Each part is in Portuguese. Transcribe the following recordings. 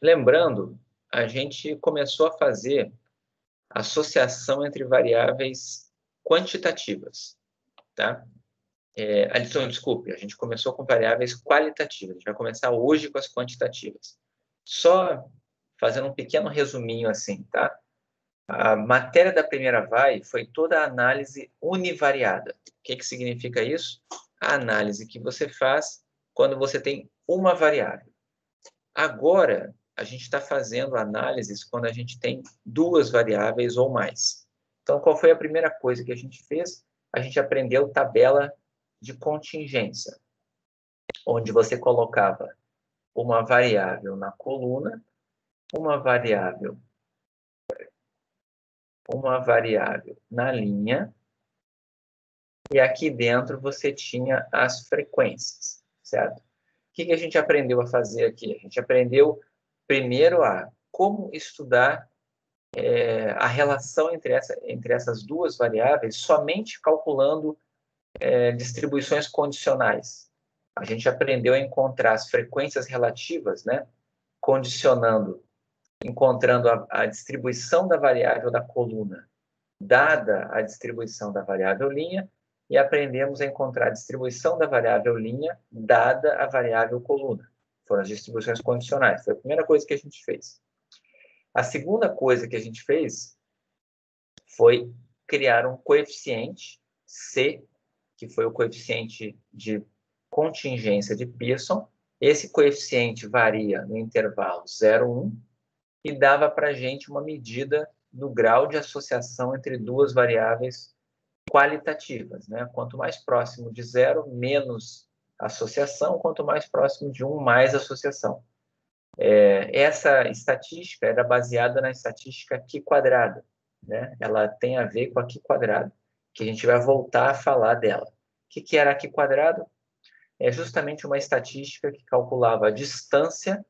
Lembrando, a gente começou a fazer associação entre variáveis quantitativas, tá? Desculpe, a gente começou com variáveis qualitativas. A gente vai começar hoje com as quantitativas. Só fazendo um pequeno resuminho assim, tá? A matéria da primeira VAI foi toda a análise univariada. O que significa isso? A análise que você faz quando você tem uma variável. Agora, a gente está fazendo análises quando a gente tem duas variáveis ou mais. Então, qual foi a primeira coisa que a gente fez? A gente aprendeu tabela de contingência, onde você colocava uma variável na coluna, uma variável na linha, e aqui dentro você tinha as frequências, certo? O que a gente aprendeu a fazer aqui? A gente aprendeu primeiro a como estudar a relação entre essas duas variáveis somente calculando distribuições condicionais. A gente aprendeu a encontrar as frequências relativas, né? Encontrando a distribuição da variável da coluna dada a distribuição da variável linha, e aprendemos a encontrar a distribuição da variável linha dada a variável coluna. Foram as distribuições condicionais. Foi a primeira coisa que a gente fez. A segunda coisa que a gente fez foi criar um coeficiente C, que foi o coeficiente de contingência de Pearson. Esse coeficiente varia no intervalo 0,1 e dava para a gente uma medida do grau de associação entre duas variáveis qualitativas, né? Quanto mais próximo de 0, menos associação, quanto mais próximo de 1, mais associação. Essa estatística era baseada na estatística Q², né? Ela tem a ver com a Q², que a gente vai voltar a falar dela. O que era a Q²? É justamente uma estatística que calculava a distância,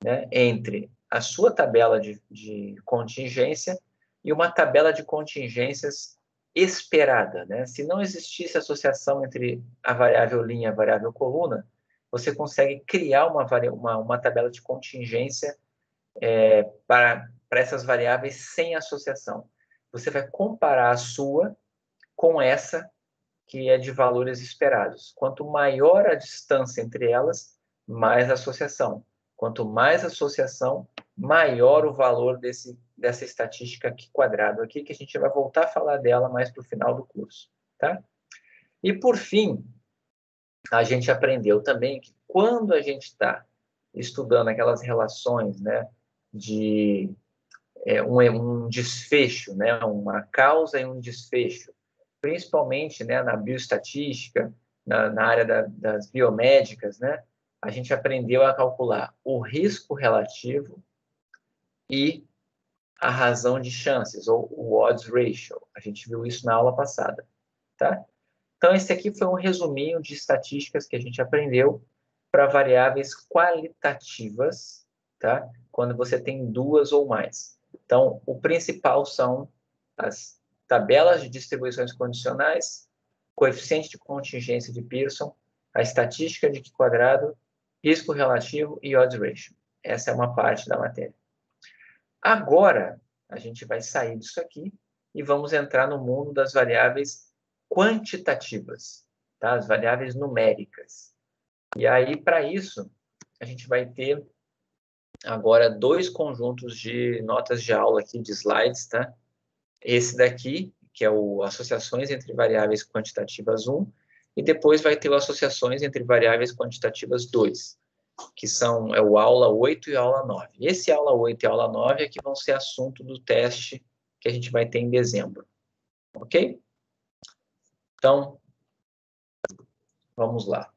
né, entre a sua tabela de contingência e uma tabela de contingências esperada, né? Se não existisse associação entre a variável linha e a variável coluna, você consegue criar uma tabela de contingência para essas variáveis sem associação. Você vai comparar a sua com essa que é de valores esperados. Quanto maior a distância entre elas, mais associação. Quanto mais associação, maior o valor dessa estatística Q² aqui, que a gente vai voltar a falar dela mais para o final do curso. Tá? E, por fim, a gente aprendeu também que quando a gente está estudando aquelas relações, né, de um desfecho, né, uma causa e um desfecho, principalmente, né, na bioestatística, na área das biomédicas, né, a gente aprendeu a calcular o risco relativo e a razão de chances, ou o odds ratio. A gente viu isso na aula passada, tá? Então, esse aqui foi um resuminho de estatísticas que a gente aprendeu para variáveis qualitativas, tá? Quando você tem duas ou mais. Então, o principal são as tabelas de distribuições condicionais, coeficiente de contingência de Pearson, a estatística de Q², risco relativo e odds ratio. Essa é uma parte da matéria. Agora, a gente vai sair disso aqui e vamos entrar no mundo das variáveis quantitativas, tá? As variáveis numéricas. E aí, para isso, a gente vai ter agora dois conjuntos de notas de aula aqui, de slides, tá? Esse daqui, que é o Associações entre Variáveis Quantitativas 1, e depois vai ter o Associações entre Variáveis Quantitativas 2, que são o aula 8 e a aula 9. Esse aula 8 e a aula 9 é que vão ser assunto do teste que a gente vai ter em dezembro. Ok? Então, vamos lá.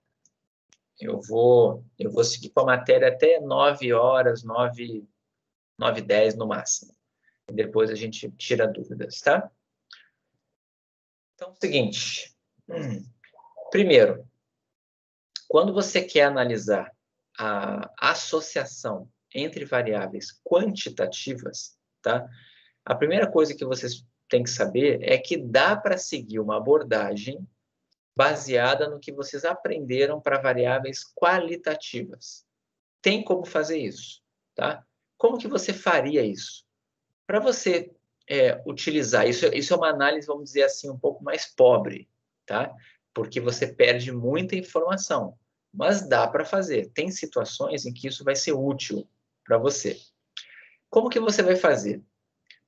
Eu vou seguir com a matéria até 9 horas, 9h10 no máximo. E depois a gente tira dúvidas, tá? Então, é o seguinte. Primeiro, quando você quer analisar a associação entre variáveis quantitativas, tá? A primeira coisa que vocês têm que saber é que dá para seguir uma abordagem baseada no que vocês aprenderam para variáveis qualitativas. Tem como fazer isso, tá? Como que você faria isso? Para você utilizar, isso é uma análise, vamos dizer assim, um pouco mais pobre, tá? Porque você perde muita informação, mas dá para fazer. Tem situações em que isso vai ser útil para você. Como que você vai fazer?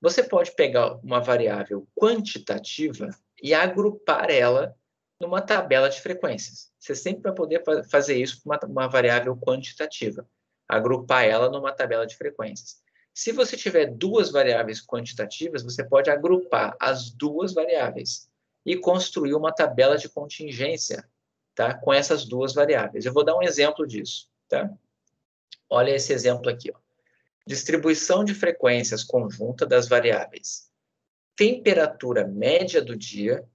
Você pode pegar uma variável quantitativa e agrupar ela numa tabela de frequências. Você sempre vai poder fazer isso com uma variável quantitativa. Agrupar ela numa tabela de frequências. Se você tiver duas variáveis quantitativas, você pode agrupar as duas variáveis e construir uma tabela de contingência, tá? Com essas duas variáveis. Eu vou dar um exemplo disso, tá? Olha esse exemplo aqui, ó. Distribuição de frequências conjunta das variáveis temperatura média do dia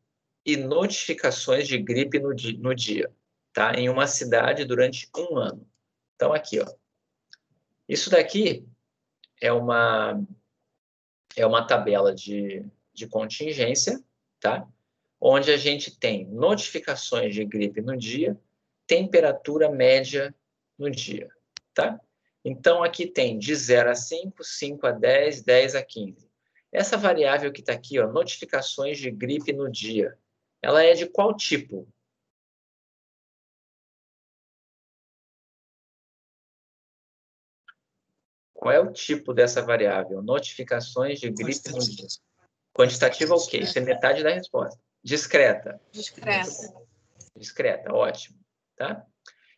e notificações de gripe no dia, tá? Em uma cidade durante um ano. Então, aqui, ó. Isso daqui é uma tabela de contingência, tá? Onde a gente tem notificações de gripe no dia, temperatura média no dia, tá? Então, aqui tem de 0 a 5, 5 a 10, 10 a 15. Essa variável que está aqui, ó, notificações de gripe no dia, ela é de qual tipo? Qual é o tipo dessa variável? Notificações de gripe no dia. Quantitativa, ok. Isso é metade da resposta. Discreta. Discreta. Discreta, ótimo. Tá?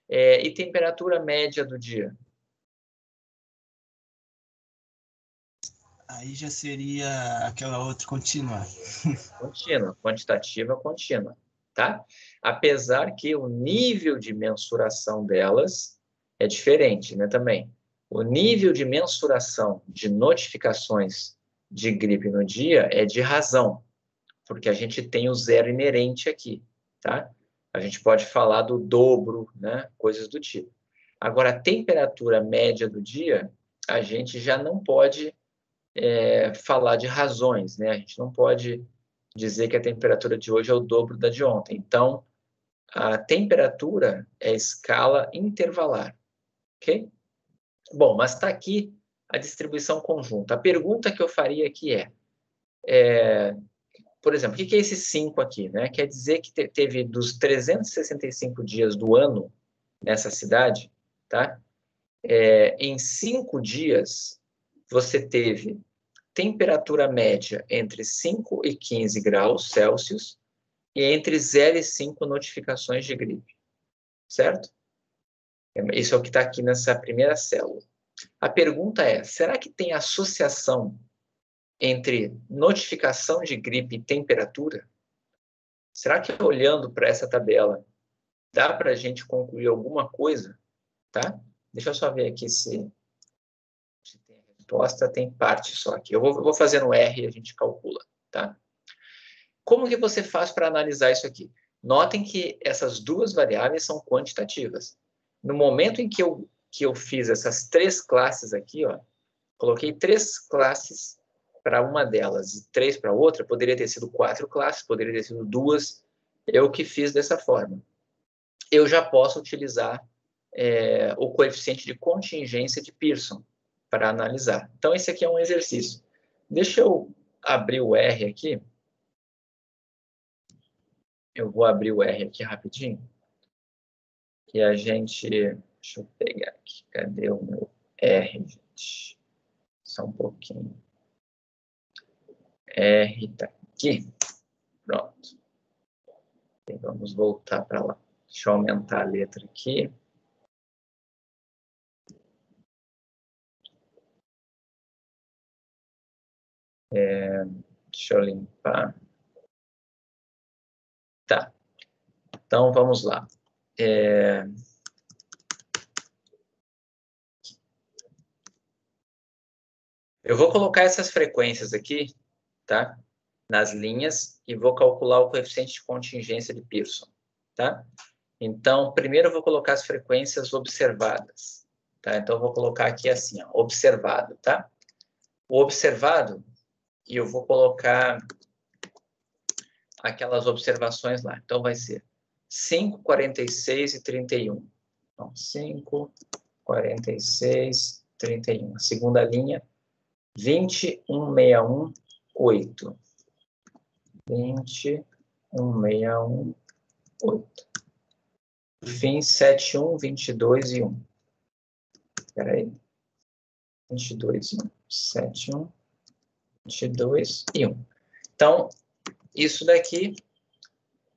E temperatura média do dia? Aí já seria aquela outra contínua. Contínua, quantitativa contínua, tá? Apesar que o nível de mensuração delas é diferente, né, também. O nível de mensuração de notificações de gripe no dia é de razão, porque a gente tem o zero inerente aqui, tá? A gente pode falar do dobro, né, coisas do tipo. Agora, a temperatura média do dia, a gente já não pode falar de razões, né? A gente não pode dizer que a temperatura de hoje é o dobro da de ontem. Então, a temperatura é escala intervalar, ok? Bom, mas está aqui a distribuição conjunta. A pergunta que eu faria aqui por exemplo, o que é esse 5 aqui, né? Quer dizer que teve dos 365 dias do ano nessa cidade, tá? Em 5 dias, você teve temperatura média entre 5 e 15 graus Celsius e entre 0 e 5 notificações de gripe, certo? Isso é o que está aqui nessa primeira célula. A pergunta é, será que tem associação entre notificação de gripe e temperatura? Será que olhando para essa tabela dá para a gente concluir alguma coisa? Tá? Deixa eu só ver aqui se tem a resposta, tem parte só aqui. Eu vou fazer no R e a gente calcula, tá? Como que você faz para analisar isso aqui? Notem que essas duas variáveis são quantitativas. No momento em que eu fiz essas três classes aqui, ó, coloquei 3 classes para uma delas e 3 para outra, poderia ter sido 4 classes, poderia ter sido 2, eu que fiz dessa forma. Eu já posso utilizar o coeficiente de contingência de Pearson para analisar. Então, esse aqui é um exercício. Deixa eu abrir o R aqui. Eu vou abrir o R aqui rapidinho. Que a gente... Deixa eu pegar aqui. Cadê o meu R, gente? Só um pouquinho. R está aqui. Pronto. E vamos voltar para lá. Deixa eu aumentar a letra aqui. Deixa eu limpar. Tá. Então, vamos lá. Eu vou colocar essas frequências aqui, tá? Nas linhas e vou calcular o coeficiente de contingência de Pearson, tá? Então, primeiro eu vou colocar as frequências observadas, tá? Então, eu vou colocar aqui assim, ó, observado, tá? O observado, e eu vou colocar aquelas observações lá. Então, vai ser 5, 46 e 31. Então, 5, 46 31. A segunda linha, 2161, 8. 2161, 8. Por fim, 71, 22 e 1. Espera aí. 22 e 1. 71, 22 e 1. Então, isso daqui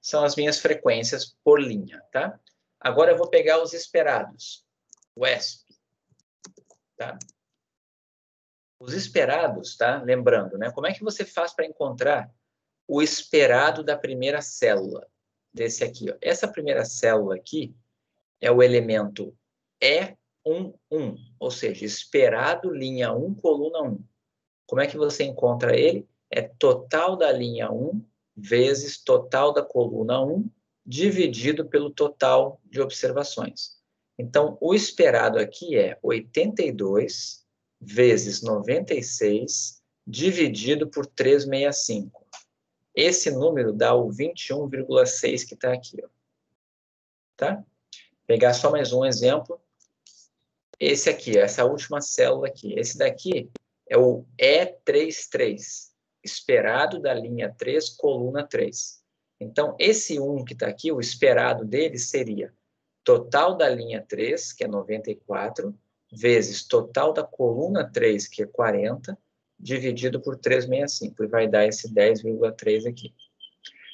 são as minhas frequências por linha, tá? Agora eu vou pegar os esperados, o ESP, tá? Os esperados, tá? Lembrando, né? Como é que você faz para encontrar o esperado da primeira célula? Desse aqui, ó. Essa primeira célula aqui é o elemento E11, ou seja, esperado linha 1, coluna 1. Como é que você encontra ele? É total da linha 1 vezes total da coluna 1 dividido pelo total de observações. Então, o esperado aqui é 82 vezes 96 dividido por 365. Esse número dá o 21,6 que está aqui. Ó. Tá? Pegar só mais um exemplo. Esse aqui, essa última célula aqui. Esse daqui é o E33, esperado da linha 3, coluna 3. Então, esse 1 que está aqui, o esperado dele seria total da linha 3, que é 94, vezes total da coluna 3, que é 40, dividido por 365, e vai dar esse 10,3 aqui.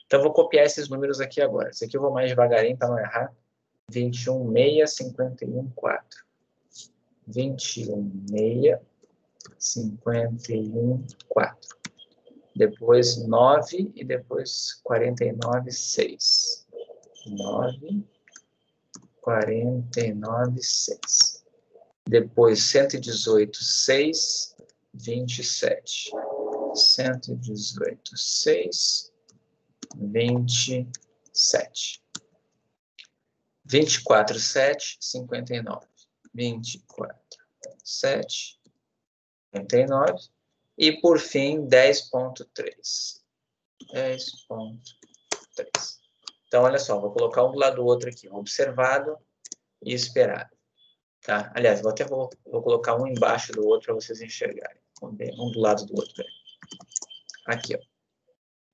Então, vou copiar esses números aqui agora. Esse aqui eu vou mais devagarinho para não errar. 21,651,4. 21,651,4. Depois 9 e depois 49,6. 9, 49,6. Depois 118,6, 27. 118,6, 27. 24,7, 59. 24,7, 59. E, por fim, 10,3. 10,3. Então, olha só, vou colocar um do lado do outro aqui. Observado e esperado. Tá? Aliás, vou colocar um embaixo do outro para vocês enxergarem. Um do lado do outro. Aqui, ó.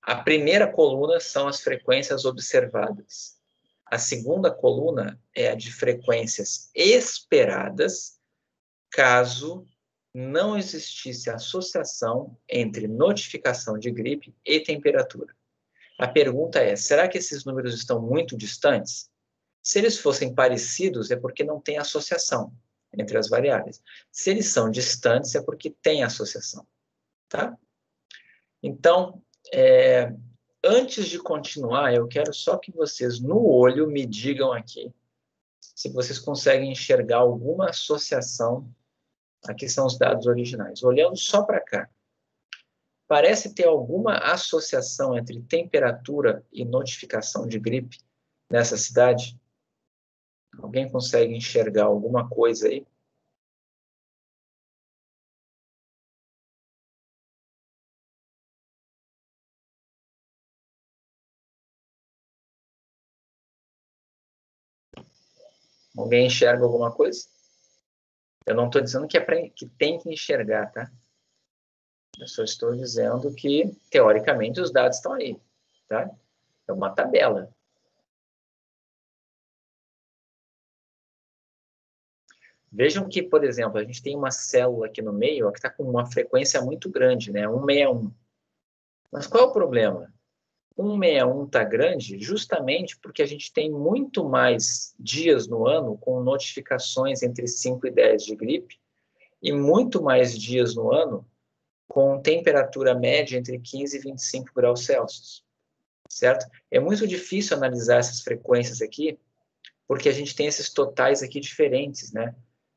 A primeira coluna são as frequências observadas. A segunda coluna é a de frequências esperadas, caso não existisse associação entre notificação de gripe e temperatura. A pergunta é, será que esses números estão muito distantes? Se eles fossem parecidos, é porque não tem associação entre as variáveis. Se eles são distantes, é porque tem associação. Tá? Então, antes de continuar, eu quero só que vocês, no olho, me digam aqui se vocês conseguem enxergar alguma associação. Aqui são os dados originais. Olhando só para cá, parece ter alguma associação entre temperatura e notificação de gripe nessa cidade? Alguém consegue enxergar alguma coisa aí? Alguém enxerga alguma coisa? Eu não estou dizendo que tem que enxergar, tá? Eu só estou dizendo que, teoricamente, os dados estão aí, tá? É uma tabela. Vejam que, por exemplo, a gente tem uma célula aqui no meio ó, que está com uma frequência muito grande, né? 161. Mas qual é o problema? 161 está grande justamente porque a gente tem muito mais dias no ano com notificações entre 5 e 10 de gripe e muito mais dias no ano com temperatura média entre 15 e 25 graus Celsius, certo? É muito difícil analisar essas frequências aqui porque a gente tem esses totais aqui diferentes, né?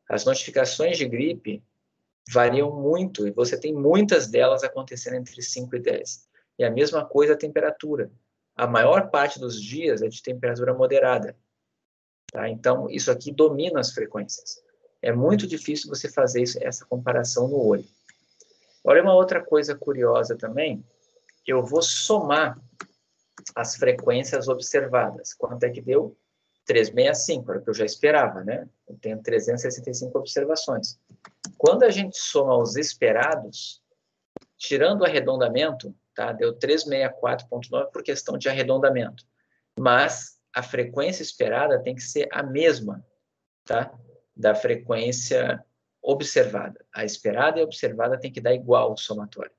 As notificações de gripe variam muito e você tem muitas delas acontecendo entre 5 e 10. E a mesma coisa a temperatura. A maior parte dos dias é de temperatura moderada. Tá? Então, isso aqui domina as frequências. É muito difícil você fazer essa comparação no olho. Olha uma outra coisa curiosa também. Eu vou somar as frequências observadas. Quanto é que deu? 365, era o que eu já esperava, né? Eu tenho 365 observações. Quando a gente soma os esperados, tirando o arredondamento, tá? Deu 364,9 por questão de arredondamento. Mas a frequência esperada tem que ser a mesma, tá? Da frequência observada. A esperada e a observada tem que dar igual o somatório.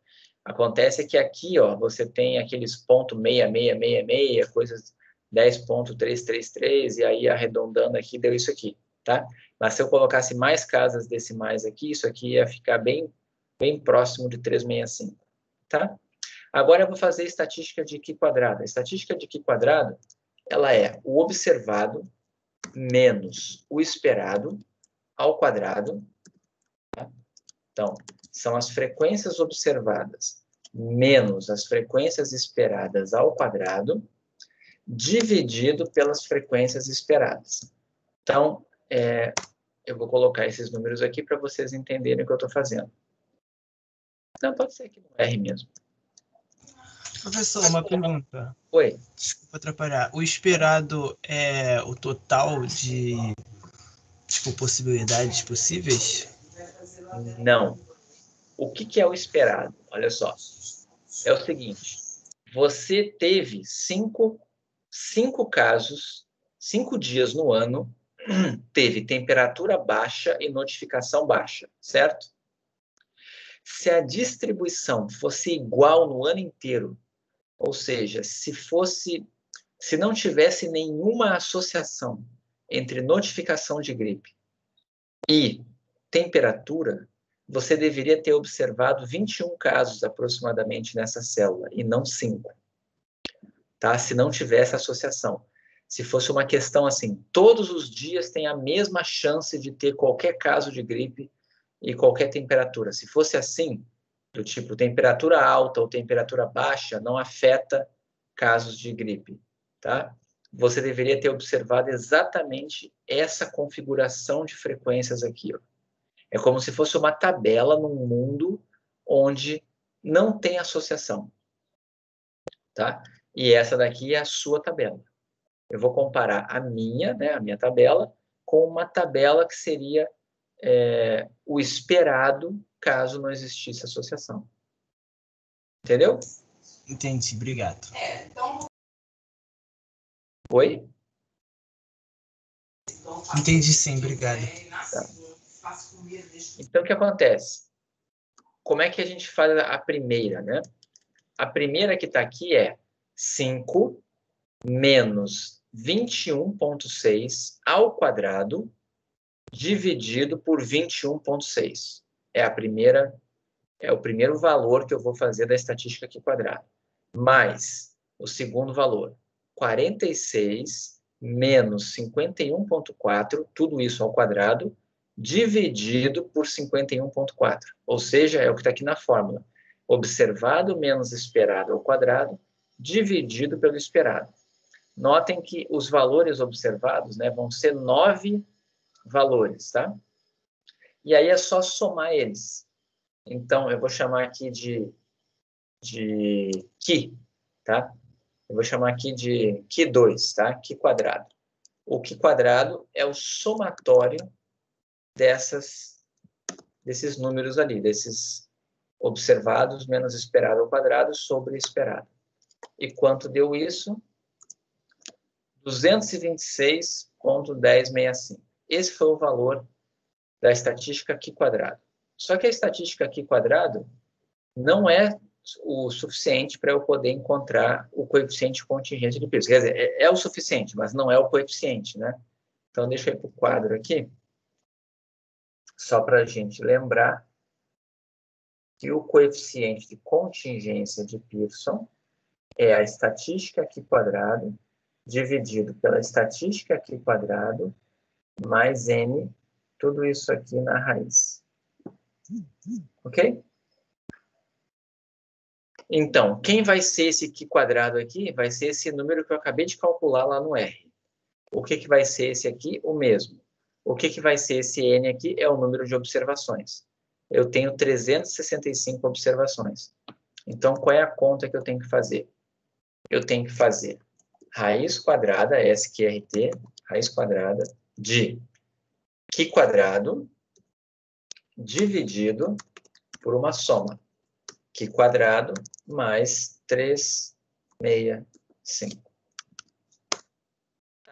Acontece que aqui, ó, você tem aqueles pontos 6666, coisas 10,333, e aí arredondando aqui, deu isso aqui, tá? Mas se eu colocasse mais casas decimais aqui, isso aqui ia ficar bem próximo de 365, tá? Agora eu vou fazer a estatística de Qi quadrado. A estatística de Qi quadrado, ela é o observado menos o esperado ao quadrado, tá? Então, são as frequências observadas menos as frequências esperadas ao quadrado, dividido pelas frequências esperadas. Então, eu vou colocar esses números aqui para vocês entenderem o que eu estou fazendo. Não, pode ser aqui no R mesmo. Professor, uma pergunta. Oi. Desculpa atrapalhar. O esperado é o total de possibilidades possíveis? Não. O que é o esperado? Olha só. É o seguinte. Você teve 5 casos, 5 dias no ano, teve temperatura baixa e notificação baixa, certo? Se a distribuição fosse igual no ano inteiro, ou seja, se não tivesse nenhuma associação entre notificação de gripe e temperatura, você deveria ter observado 21 casos aproximadamente nessa célula, e não 5. Tá? Se não tivesse associação. Se fosse uma questão assim, todos os dias tem a mesma chance de ter qualquer caso de gripe e qualquer temperatura. Se fosse assim, do tipo temperatura alta ou temperatura baixa, não afeta casos de gripe, tá? Você deveria ter observado exatamente essa configuração de frequências aqui, ó. É como se fosse uma tabela num mundo onde não tem associação, tá? E essa daqui é a sua tabela. Eu vou comparar a minha tabela, com uma tabela que seria o esperado caso não existisse associação. Entendeu? Entendi, obrigado. Oi? Entendi sim, obrigado. Tá. Então, o que acontece? Como é que a gente faz a primeira, né? A primeira que está aqui é 5 menos 21,6 ao quadrado dividido por 21,6. É o primeiro valor que eu vou fazer da estatística aqui quadrada. Mais o segundo valor, 46 menos 51,4, tudo isso ao quadrado, dividido por 51,4. Ou seja, é o que está aqui na fórmula. Observado menos esperado ao quadrado, dividido pelo esperado. Notem que os valores observados, né, vão ser 9 valores, tá? E aí é só somar eles. Então, eu vou chamar aqui de Qi, tá? Eu vou chamar aqui de Qi2, tá? Qi quadrado. O Qi quadrado é o somatório desses números ali, desses observados menos esperado ao quadrado sobre esperado. E quanto deu isso? 226,1065. Esse foi o valor da estatística Qi quadrado. Só que a estatística Qi quadrado não é o suficiente para eu poder encontrar o coeficiente de contingência de Pearson. Quer dizer, é o suficiente, mas não é o coeficiente, né? Então, deixa eu ir para o quadro aqui, só para a gente lembrar que o coeficiente de contingência de Pearson é a estatística Qi quadrado dividido pela estatística Qi quadrado mais n, tudo isso aqui na raiz. Ok? Então, quem vai ser esse Qi quadrado aqui? Vai ser esse número que eu acabei de calcular lá no R. O que vai ser esse aqui? O mesmo. O que vai ser esse N aqui? É o número de observações. Eu tenho 365 observações. Então, qual é a conta que eu tenho que fazer? Eu tenho que fazer raiz quadrada, SQRT, raiz quadrada de Qi quadrado dividido por uma soma. Qi quadrado mais 365.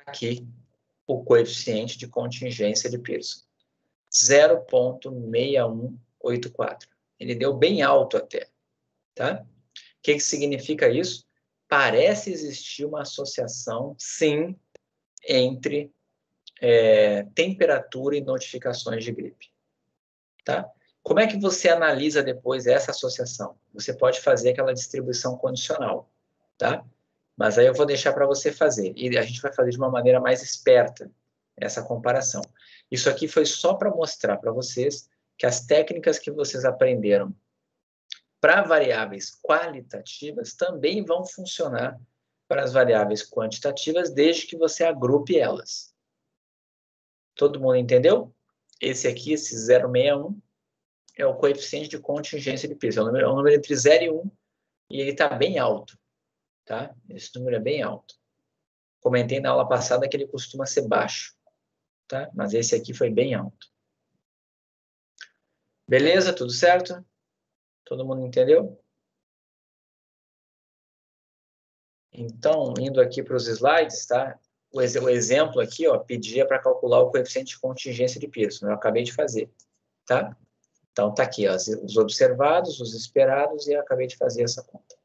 Aqui o coeficiente de contingência de Pearson. 0,6184. Ele deu bem alto até. Tá? O que significa isso? Parece existir uma associação, sim, entre temperatura e notificações de gripe. Tá? Como é que você analisa depois essa associação? Você pode fazer aquela distribuição condicional. Tá? Mas aí eu vou deixar para você fazer. E a gente vai fazer de uma maneira mais esperta essa comparação. Isso aqui foi só para mostrar para vocês que as técnicas que vocês aprenderam para variáveis qualitativas também vão funcionar para as variáveis quantitativas, desde que você agrupe elas. Todo mundo entendeu? Esse aqui, esse 0,61, é o coeficiente de contingência de Pearson. É um número entre 0 e 1, e ele está bem alto. Tá? Esse número é bem alto. Comentei na aula passada que ele costuma ser baixo. Tá? Mas esse aqui foi bem alto. Beleza? Tudo certo? Todo mundo entendeu? Então, indo aqui para os slides, tá? O exemplo aqui, ó, pedia para calcular o coeficiente de contingência de Pearson. Eu acabei de fazer, tá? Então, tá aqui, ó, os observados, os esperados, e eu acabei de fazer essa conta.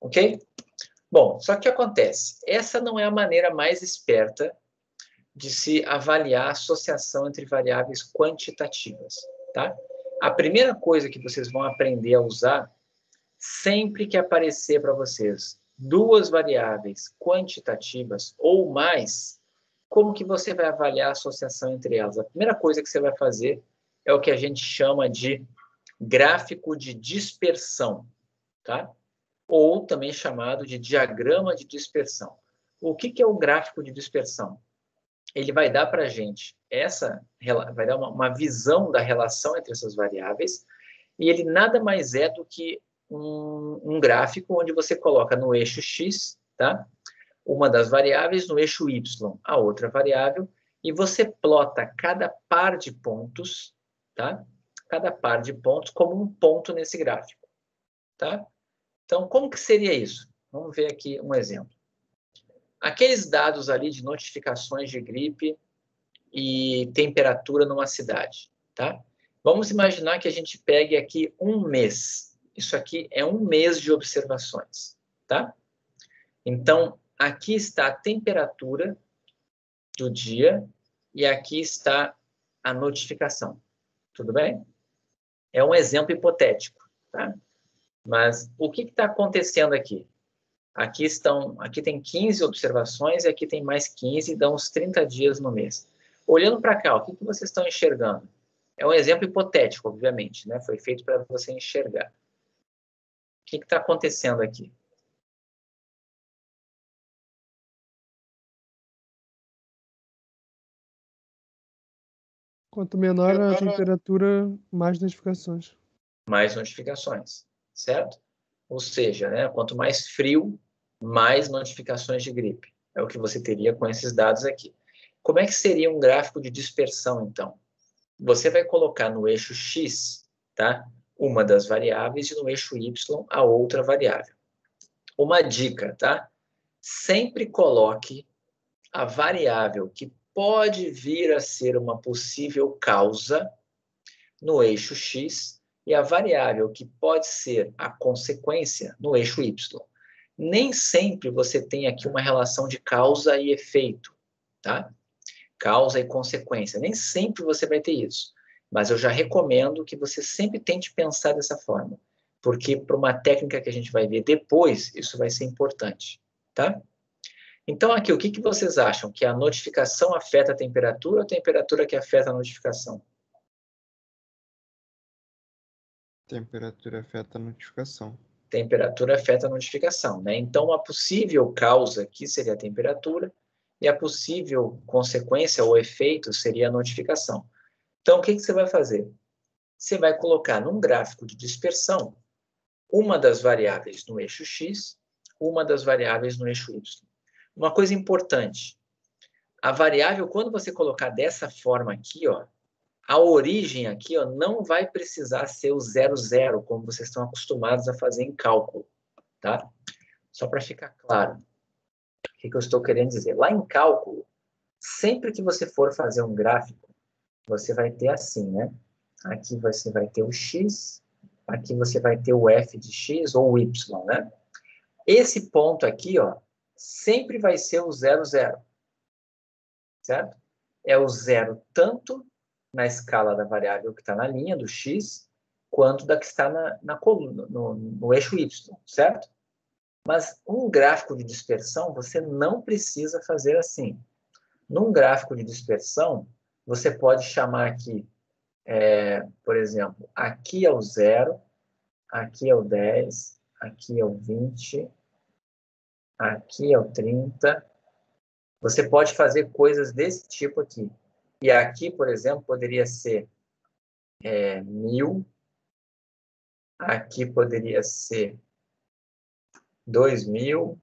Ok? Bom, só que o que acontece? Essa não é a maneira mais esperta de se avaliar a associação entre variáveis quantitativas, tá? A primeira coisa que vocês vão aprender a usar, sempre que aparecer para vocês duas variáveis quantitativas ou mais, como que você vai avaliar a associação entre elas? A primeira coisa que você vai fazer é o que a gente chama de gráfico de dispersão, tá? Ou também chamado de diagrama de dispersão. O que é o gráfico de dispersão? Ele vai dar para a gente vai dar uma visão da relação entre essas variáveis, e ele nada mais é do que um gráfico onde você coloca no eixo X, tá? Uma das variáveis, no eixo Y, a outra variável, e você plota cada par de pontos, tá? Cada par de pontos como um ponto nesse gráfico, tá? Então, como que seria isso? Vamos ver aqui um exemplo. Aqueles dados ali de notificações de gripe e temperatura numa cidade, tá? Vamos imaginar que a gente pegue aqui um mês. Isso aqui é um mês de observações, tá? Então, aqui está a temperatura do dia e aqui está a notificação. Tudo bem? É um exemplo hipotético, tá? Mas o que está acontecendo aqui? Aqui tem 15 observações e aqui tem mais 15, dão uns 30 dias no mês. Olhando para cá, o que vocês estão enxergando? É um exemplo hipotético, obviamente, né? Foi feito para você enxergar. O que está acontecendo aqui? Quanto menor a temperatura, mais notificações. Mais notificações, certo? Ou seja, né, quanto mais frio, mais notificações de gripe. É o que você teria com esses dados aqui. Como é que seria um gráfico de dispersão, então? Você vai colocar no eixo X, tá? Uma das variáveis, e no eixo Y, a outra variável. Uma dica, tá? Sempre coloque a variável que pode vir a ser uma possível causa no eixo X e a variável que pode ser a consequência no eixo Y. Nem sempre você tem aqui uma relação de causa e efeito, tá? Causa e consequência. Nem sempre você vai ter isso. Mas eu já recomendo que você sempre tente pensar dessa forma, porque para uma técnica que a gente vai ver depois, isso vai ser importante, tá? Então, aqui, o que vocês acham? Que a notificação afeta a temperatura ou a temperatura que afeta a notificação? Temperatura afeta a notificação. Temperatura afeta a notificação, né? Então, a possível causa aqui seria a temperatura e a possível consequência ou efeito seria a notificação. Então, o que você vai fazer? Você vai colocar num gráfico de dispersão uma das variáveis no eixo X, uma das variáveis no eixo Y. Uma coisa importante, A variável, quando você colocar dessa forma aqui, ó, a origem aqui, ó, não vai precisar ser o 00, como vocês estão acostumados a fazer em cálculo, tá? Só para ficar claro o que eu estou querendo dizer. Lá em cálculo, sempre que você for fazer um gráfico, você vai ter assim, né? Aqui você vai ter o x, aqui você vai ter o f de x ou o y, né? Esse ponto aqui, ó, sempre vai ser o 00, certo? É o zero tanto na escala da variável que está na linha do x, quanto da que está na coluna, no eixo y, certo? Mas um gráfico de dispersão, você não precisa fazer assim. Num gráfico de dispersão, você pode chamar aqui, por exemplo, aqui é o 0, aqui é o 10, aqui é o 20, aqui é o 30. Você pode fazer coisas desse tipo aqui. E aqui, por exemplo, poderia ser 1000, aqui poderia ser 2000,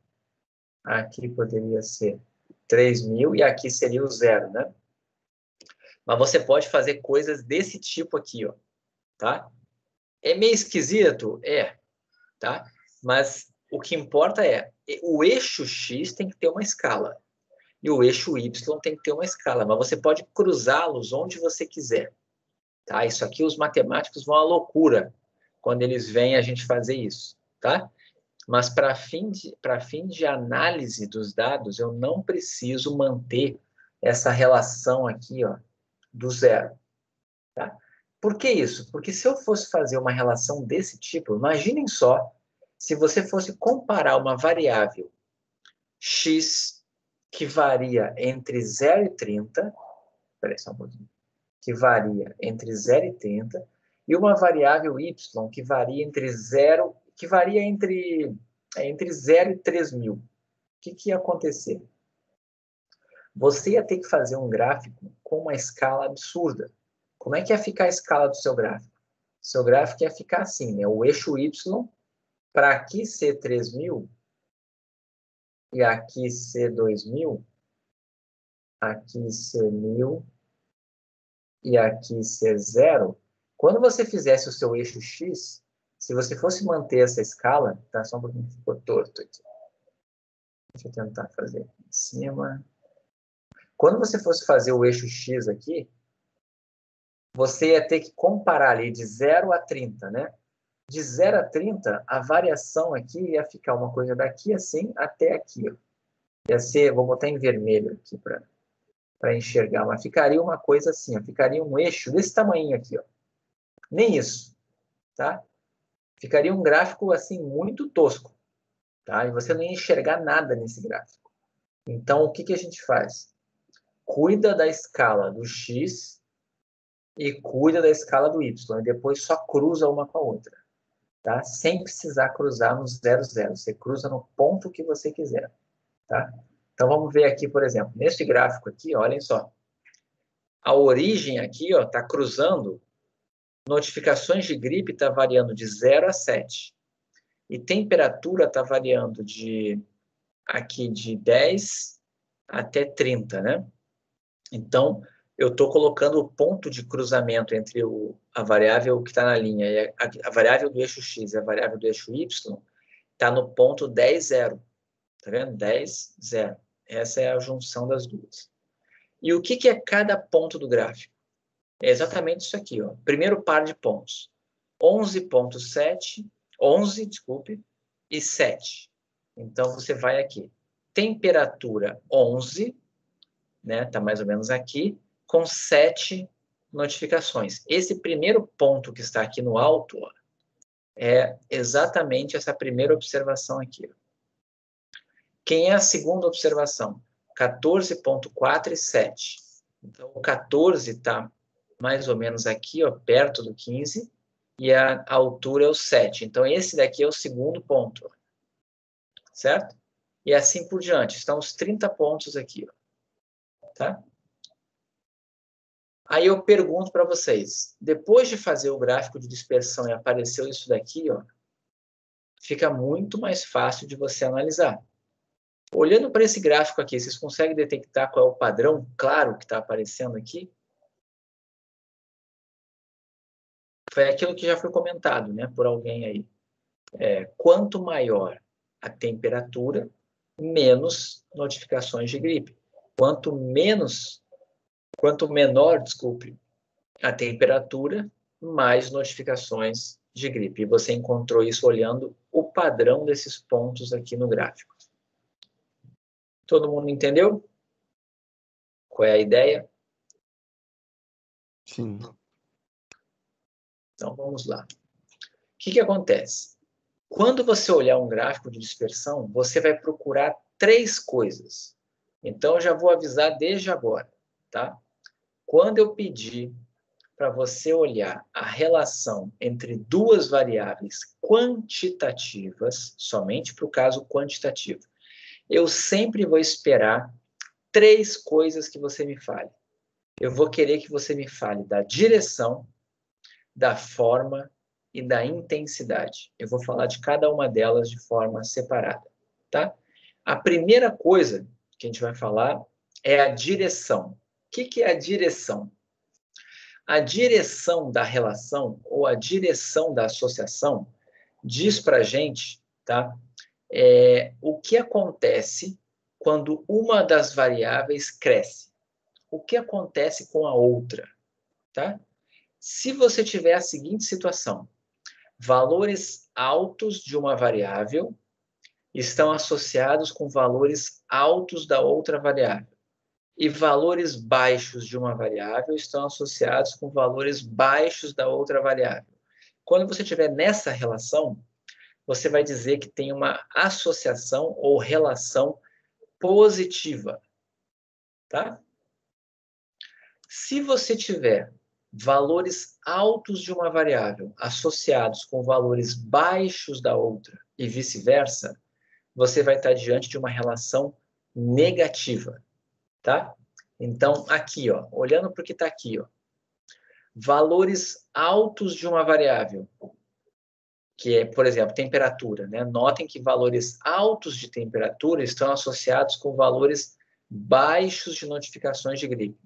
aqui poderia ser 3000 e aqui seria o 0, né? Mas você pode fazer coisas desse tipo aqui, ó, tá? É meio esquisito? Tá? Mas o que importa é, o eixo X tem que ter uma escala e o eixo Y tem que ter uma escala, mas você pode cruzá-los onde você quiser, tá? Isso aqui os matemáticos vão à loucura quando eles veem a gente fazer isso, tá? Mas para fim de análise dos dados, eu não preciso manter essa relação aqui, ó, do 0. Tá? Por que isso? Porque se eu fosse fazer uma relação desse tipo, imaginem só, se você fosse comparar uma variável x que varia entre 0 e 30, espera aí só um pouquinho, que varia entre 0 e 30, e uma variável y que varia entre 0, que varia entre 0 e 3000. O que ia acontecer? Você ia ter que fazer um gráfico com uma escala absurda. Como é que ia ficar a escala do seu gráfico? Seu gráfico ia ficar assim, né? O eixo y, para aqui ser 3000, e aqui ser 2000, aqui ser 1000, e aqui ser 0. Quando você fizesse o seu eixo x, se você fosse manter essa escala, tá? Só um pouquinho que ficou torto aqui. Deixa eu tentar fazer aqui em cima. Quando você fosse fazer o eixo x aqui, você ia ter que comparar ali de 0 a 30, né? De 0 a 30, a variação aqui ia ficar uma coisa daqui assim até aqui. Ó. Ia ser, vou botar em vermelho aqui para enxergar, mas ficaria uma coisa assim, ó, ficaria um eixo desse tamanho aqui. Ó. Nem isso, tá? Ficaria um gráfico assim muito tosco, tá? E você não ia enxergar nada nesse gráfico. Então, o que a gente faz? Cuida da escala do x e cuida da escala do y, e depois só cruza uma com a outra, tá? Sem precisar cruzar no 0, 0. Você cruza no ponto que você quiser, tá? Então, vamos ver aqui, por exemplo, neste gráfico aqui, olhem só. A origem aqui, ó, está cruzando, notificações de gripe está variando de 0 a 7. E temperatura está variando aqui de 10 até 30, né? Então, eu estou colocando o ponto de cruzamento entre a variável que está na linha, e a variável do eixo x e a variável do eixo y, está no ponto 10, 0. Está vendo? 10, 0. Essa é a junção das duas. E o que é cada ponto do gráfico? É exatamente isso aqui, ó. Primeiro par de pontos. 11,7, 11, desculpe, e 7. Então, você vai aqui. Temperatura 11, né? Está mais ou menos aqui, com 7 notificações. Esse primeiro ponto que está aqui no alto, ó, é exatamente essa primeira observação aqui. Ó. Quem é a segunda observação? 14,4 e 7. Então, o 14 está mais ou menos aqui, ó, perto do 15, e a altura é o 7. Então, esse daqui é o segundo ponto. Ó. Certo? E assim por diante. Estão os 30 pontos aqui. Ó. Tá? Aí eu pergunto para vocês, depois de fazer o gráfico de dispersão e apareceu isso daqui, ó, fica muito mais fácil de você analisar. Olhando para esse gráfico aqui, vocês conseguem detectar qual é o padrão claro que está aparecendo aqui? Foi aquilo que já foi comentado, né, por alguém aí. Quanto maior a temperatura, menos notificações de gripe. Quanto menor, desculpe, a temperatura, mais notificações de gripe. E você encontrou isso olhando o padrão desses pontos aqui no gráfico. Todo mundo entendeu? Qual é a ideia? Sim. Então, vamos lá. O que acontece? Quando você olhar um gráfico de dispersão, você vai procurar 3 coisas. Então, eu já vou avisar desde agora, tá? Quando eu pedir para você olhar a relação entre 2 variáveis quantitativas, somente para o caso quantitativo, eu sempre vou esperar 3 coisas que você me fale. Eu vou querer que você me fale da direção, da forma e da intensidade. Eu vou falar de cada uma delas de forma separada, tá? A primeira coisa que a gente vai falar é a direção. O que é a direção? A direção da relação ou a direção da associação diz para a gente, tá? O que acontece quando uma das variáveis cresce. O que acontece com a outra, tá? Se você tiver a seguinte situação, valores altos de uma variável estão associados com valores altos da outra variável. E valores baixos de uma variável estão associados com valores baixos da outra variável. Quando você estiver nessa relação, você vai dizer que tem uma associação ou relação positiva, tá? Se você tiver valores altos de uma variável associados com valores baixos da outra e vice-versa, você vai estar diante de uma relação negativa, tá? Então, aqui, ó, olhando para o que está aqui, ó, valores altos de uma variável, que é, por exemplo, temperatura, né? Notem que valores altos de temperatura estão associados com valores baixos de notificações de gripe.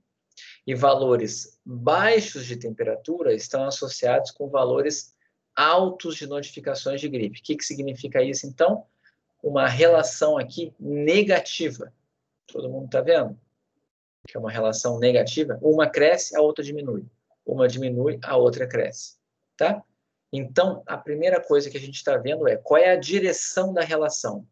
E valores baixos de temperatura estão associados com valores altos de notificações de gripe. O que significa isso, então? Uma relação aqui negativa. Todo mundo está vendo? Que é uma relação negativa. Uma cresce, a outra diminui. Uma diminui, a outra cresce. Tá? Então, a primeira coisa que a gente está vendo é qual é a direção da relação.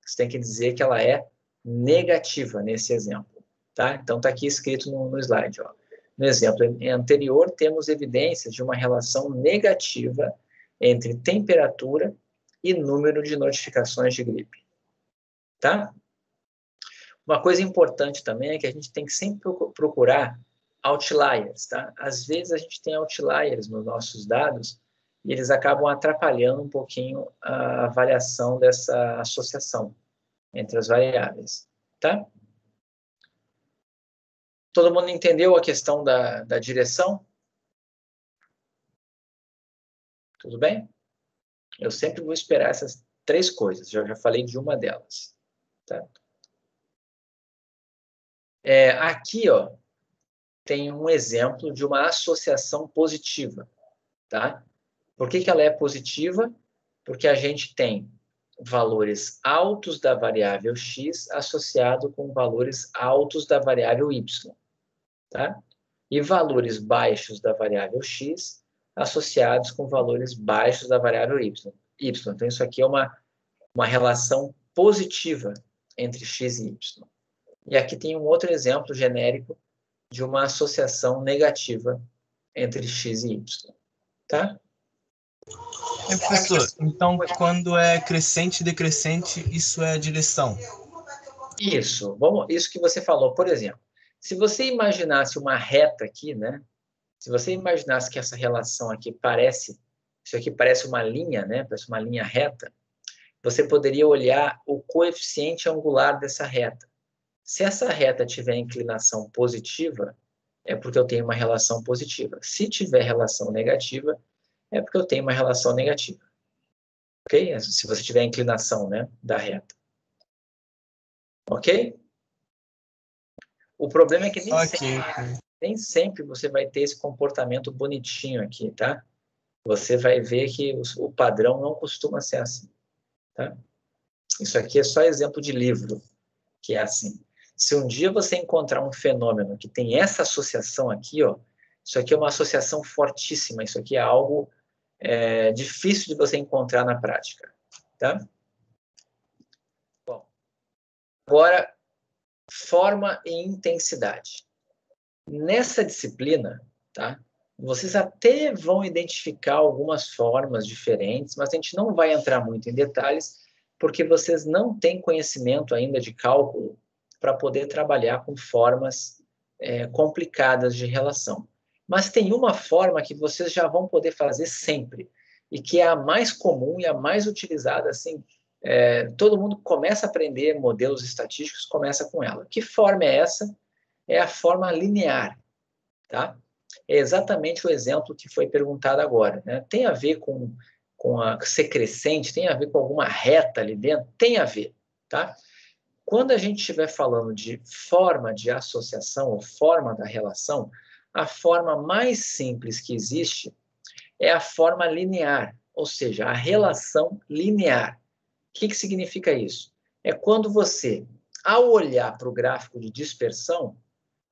Você tem que dizer que ela é negativa nesse exemplo. Tá? Então, está aqui escrito no slide. Ó. No exemplo anterior, temos evidências de uma relação negativa entre temperatura e número de notificações de gripe. Tá? Uma coisa importante também é que a gente tem que sempre procurar outliers. Tá? Às vezes, a gente tem outliers nos nossos dados e eles acabam atrapalhando um pouquinho a avaliação dessa associação entre as variáveis. Tá? Todo mundo entendeu a questão da direção? Tudo bem? Eu sempre vou esperar essas 3 coisas. Já falei de uma delas. Tá? Aqui, ó, tem um exemplo de uma associação positiva. Tá? Por que ela é positiva? Porque a gente tem valores altos da variável x associado com valores altos da variável y. Tá? E valores baixos da variável x associados com valores baixos da variável y. Então, isso aqui é uma relação positiva entre x e y. E aqui tem um outro exemplo genérico de uma associação negativa entre x e y. Tá? Professor, então quando é crescente e decrescente, isso é a direção? Isso que você falou, por exemplo, se você imaginasse uma reta aqui, né? Se você imaginasse que essa relação aqui isso aqui parece uma linha, né? Parece uma linha reta, você poderia olhar o coeficiente angular dessa reta. Se essa reta tiver inclinação positiva, é porque eu tenho uma relação positiva. Se tiver relação negativa, é porque eu tenho uma relação negativa. Ok? Se você tiver inclinação, né, da reta. Ok? O problema é que Ok. nem sempre você vai ter esse comportamento bonitinho aqui, tá? Você vai ver que o padrão não costuma ser assim, tá? Isso aqui é só exemplo de livro, que é assim. Se um dia você encontrar um fenômeno que tem essa associação aqui, ó, isso aqui é uma associação fortíssima, isso aqui é algo difícil de você encontrar na prática, tá? Bom, agora, forma e intensidade. Nessa disciplina, tá? Vocês até vão identificar algumas formas diferentes, mas a gente não vai entrar muito em detalhes, porque vocês não têm conhecimento ainda de cálculo para poder trabalhar com formas complicadas de relação. Mas tem uma forma que vocês já vão poder fazer sempre, e que é a mais comum e a mais utilizada, assim, todo mundo começa a aprender modelos estatísticos, começa com ela. Que forma é essa? É a forma linear, tá? É exatamente o exemplo que foi perguntado agora, né? Tem a ver com a ser crescente, tem a ver com alguma reta ali dentro? Tem a ver, tá? Quando a gente estiver falando de forma de associação ou forma da relação, a forma mais simples que existe é a forma linear, ou seja, a relação linear. O que significa isso? É quando você, ao olhar para o gráfico de dispersão,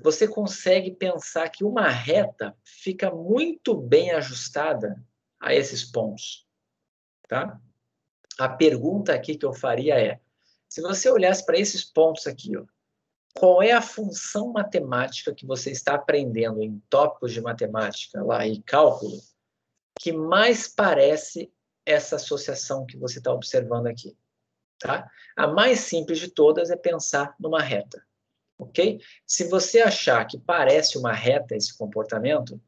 você consegue pensar que uma reta fica muito bem ajustada a esses pontos, tá? A pergunta aqui que eu faria é, se você olhasse para esses pontos aqui, ó, qual é a função matemática que você está aprendendo em tópicos de matemática lá e cálculo que mais parece essa associação que você está observando aqui, tá? A mais simples de todas é pensar numa reta. Ok? Se você achar que parece uma reta esse comportamento,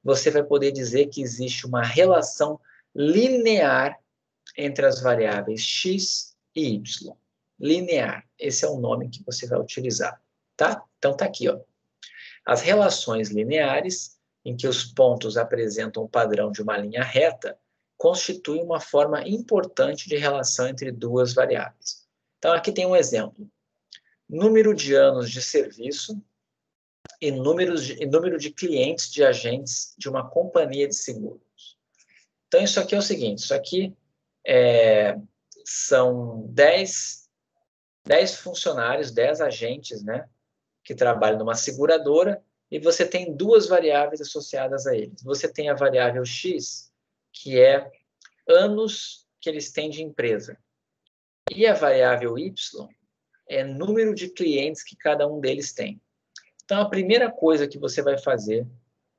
você vai poder dizer que existe uma relação linear entre as variáveis x e y. Linear. Esse é o nome que você vai utilizar. Tá? Então, tá aqui, ó. As relações lineares, em que os pontos apresentam o padrão de uma linha reta, constituem uma forma importante de relação entre duas variáveis. Então, aqui tem um exemplo. Número de anos de serviço e número de clientes de agentes de uma companhia de seguros. Então, isso aqui é o seguinte, isso aqui são 10 funcionários, 10 agentes, né, que trabalham numa seguradora, e você tem duas variáveis associadas a eles. Você tem a variável X, que é anos que eles têm de empresa, e a variável Y é número de clientes que cada um deles tem. Então, a primeira coisa que você vai fazer,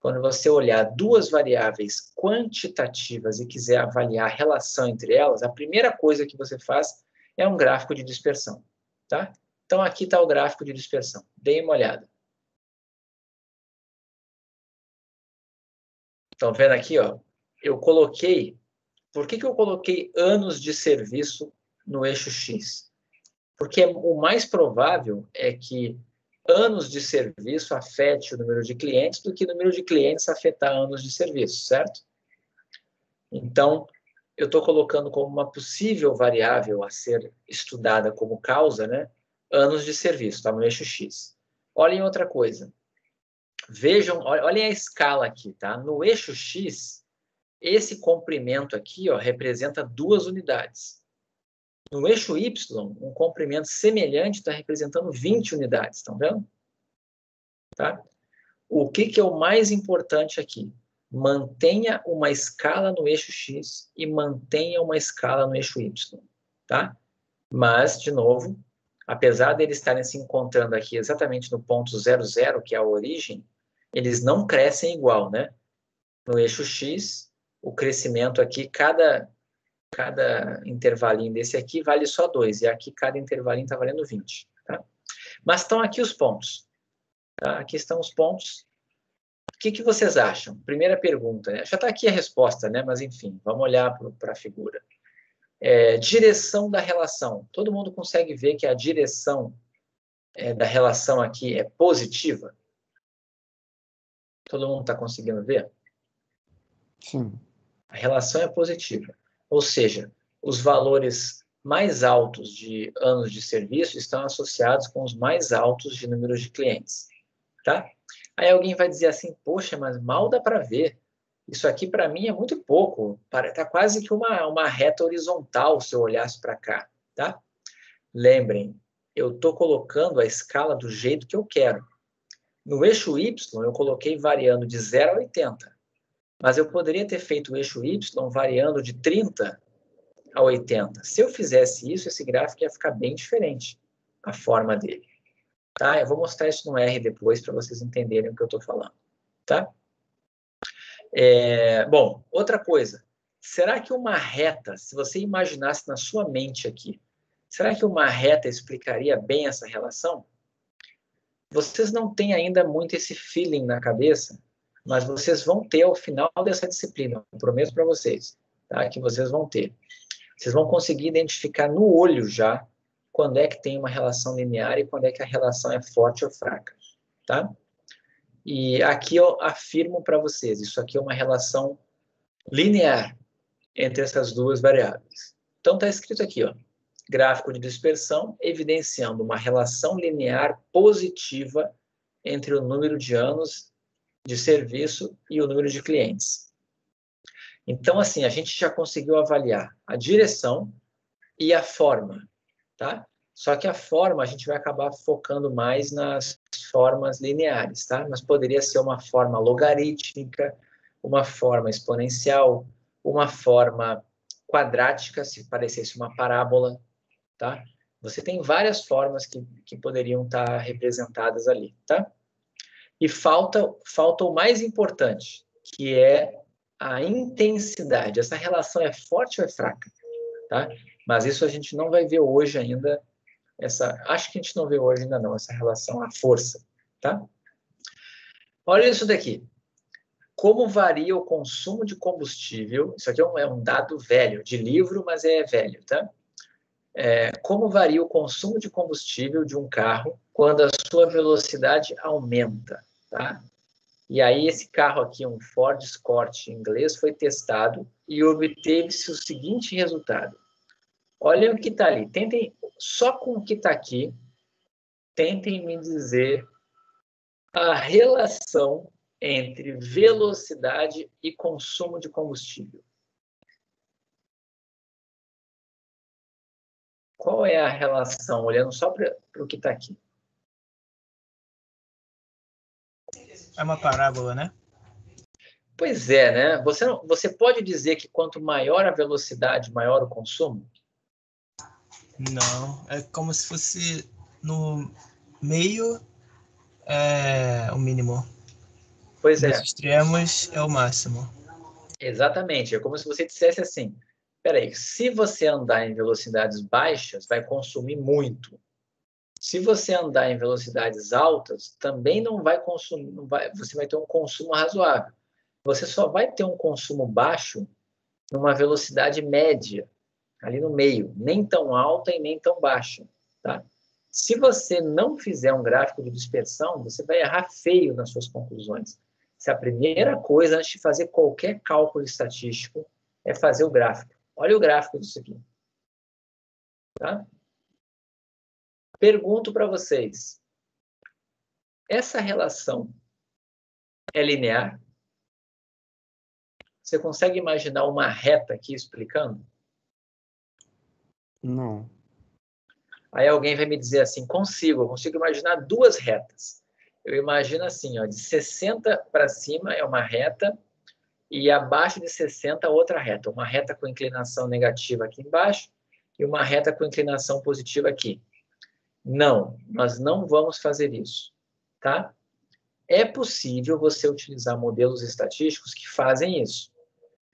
quando você olhar duas variáveis quantitativas e quiser avaliar a relação entre elas, a primeira coisa que você faz é um gráfico de dispersão, tá? Então, aqui está o gráfico de dispersão. Deem uma olhada. Estão vendo aqui, ó? Eu coloquei... Por que eu coloquei anos de serviço no eixo X? Porque o mais provável é que anos de serviço afete o número de clientes do que o número de clientes afetar anos de serviço, certo? Então, eu estou colocando como uma possível variável a ser estudada como causa, né? Anos de serviço, está no eixo X. Olhem outra coisa. Vejam, olhem a escala aqui, tá? No eixo X, esse comprimento aqui, ó, representa 2 unidades. No eixo Y, um comprimento semelhante está representando 20 unidades, estão vendo? Tá? O que é o mais importante aqui? Mantenha uma escala no eixo X e mantenha uma escala no eixo Y. Tá? Mas, de novo, apesar de eles estarem se encontrando aqui exatamente no ponto 00, que é a origem, eles não crescem igual, né? No eixo X, o crescimento aqui, cada intervalinho desse aqui vale só 2, e aqui cada intervalinho está valendo 20. Tá? Mas estão aqui os pontos. Tá? Aqui estão os pontos. O que vocês acham? Primeira pergunta, né? Já está aqui a resposta, né? Mas enfim, vamos olhar para a figura. Direção da relação. Todo mundo consegue ver que a direção da relação aqui é positiva? Todo mundo está conseguindo ver? Sim. A relação é positiva. Ou seja, os valores mais altos de anos de serviço estão associados com os mais altos de números de clientes, tá? Aí alguém vai dizer assim, poxa, mas mal dá para ver. Isso aqui para mim é muito pouco. Está quase que uma reta horizontal se eu olhasse para cá, tá? Lembrem, eu estou colocando a escala do jeito que eu quero. No eixo Y, eu coloquei variando de 0 a 80. Mas eu poderia ter feito o eixo Y variando de 30 a 80. Se eu fizesse isso, esse gráfico ia ficar bem diferente, a forma dele. Tá? Eu vou mostrar isso no R depois para vocês entenderem o que eu estou falando. Tá? Bom, outra coisa. Será que uma reta, se você imaginasse na sua mente aqui, será que uma reta explicaria bem essa relação? Vocês não têm ainda muito esse feeling na cabeça, mas vocês vão ter ao final dessa disciplina, eu prometo para vocês, tá? Que vocês vão ter. Vocês vão conseguir identificar no olho já quando é que tem uma relação linear e quando é que a relação é forte ou fraca, tá? E aqui eu afirmo para vocês, isso aqui é uma relação linear entre essas duas variáveis. Então está escrito aqui, ó, gráfico de dispersão evidenciando uma relação linear positiva entre o número de anos de serviço e o número de clientes. Então, assim, a gente já conseguiu avaliar a direção e a forma, tá? Só que a forma a gente vai acabar focando mais nas formas lineares, tá? Mas poderia ser uma forma logarítmica, uma forma exponencial, uma forma quadrática, se parecesse uma parábola, tá? Você tem várias formas que poderiam estar representadas ali, tá? E falta o mais importante, que é a intensidade. Essa relação é forte ou é fraca, tá? Mas isso a gente não vai ver hoje ainda. Acho que a gente não vê hoje ainda não, essa relação, a força, tá? Olha isso daqui. Como varia o consumo de combustível? Isso aqui é um dado velho, de livro, mas é velho, tá? Como varia o consumo de combustível de um carro quando a sua velocidade aumenta, tá? E aí esse carro aqui, um Ford Escort inglês, foi testado e obteve-se o seguinte resultado. Olhem o que está ali. Tentem, só com o que está aqui, tentem me dizer a relação entre velocidade e consumo de combustível. Qual é a relação, olhando só para o que está aqui? É uma parábola, né? Pois é, né? Você pode dizer que quanto maior a velocidade, maior o consumo? Não, é como se fosse no meio o mínimo. Pois Nos é, extremos é o máximo. exatamente. É como se você dissesse assim, peraí, se você andar em velocidades baixas, vai consumir muito. Se você andar em velocidades altas, também não vai consumir, você vai ter um consumo razoável. Você só vai ter um consumo baixo numa velocidade média, ali no meio, nem tão alta e nem tão baixa, tá? Se você não fizer um gráfico de dispersão, você vai errar feio nas suas conclusões. Se a primeira coisa, antes de fazer qualquer cálculo estatístico, é fazer o gráfico. Olha o gráfico disso aqui. Tá? Pergunto para vocês, essa relação é linear? Você consegue imaginar uma reta aqui explicando? Não. Aí alguém vai me dizer assim, eu consigo imaginar duas retas. Eu imagino assim, ó, de 60 para cima é uma reta e abaixo de 60 outra reta. Uma reta com inclinação negativa aqui embaixo e uma reta com inclinação positiva aqui. Não, nós não vamos fazer isso, tá? É possível você utilizar modelos estatísticos que fazem isso,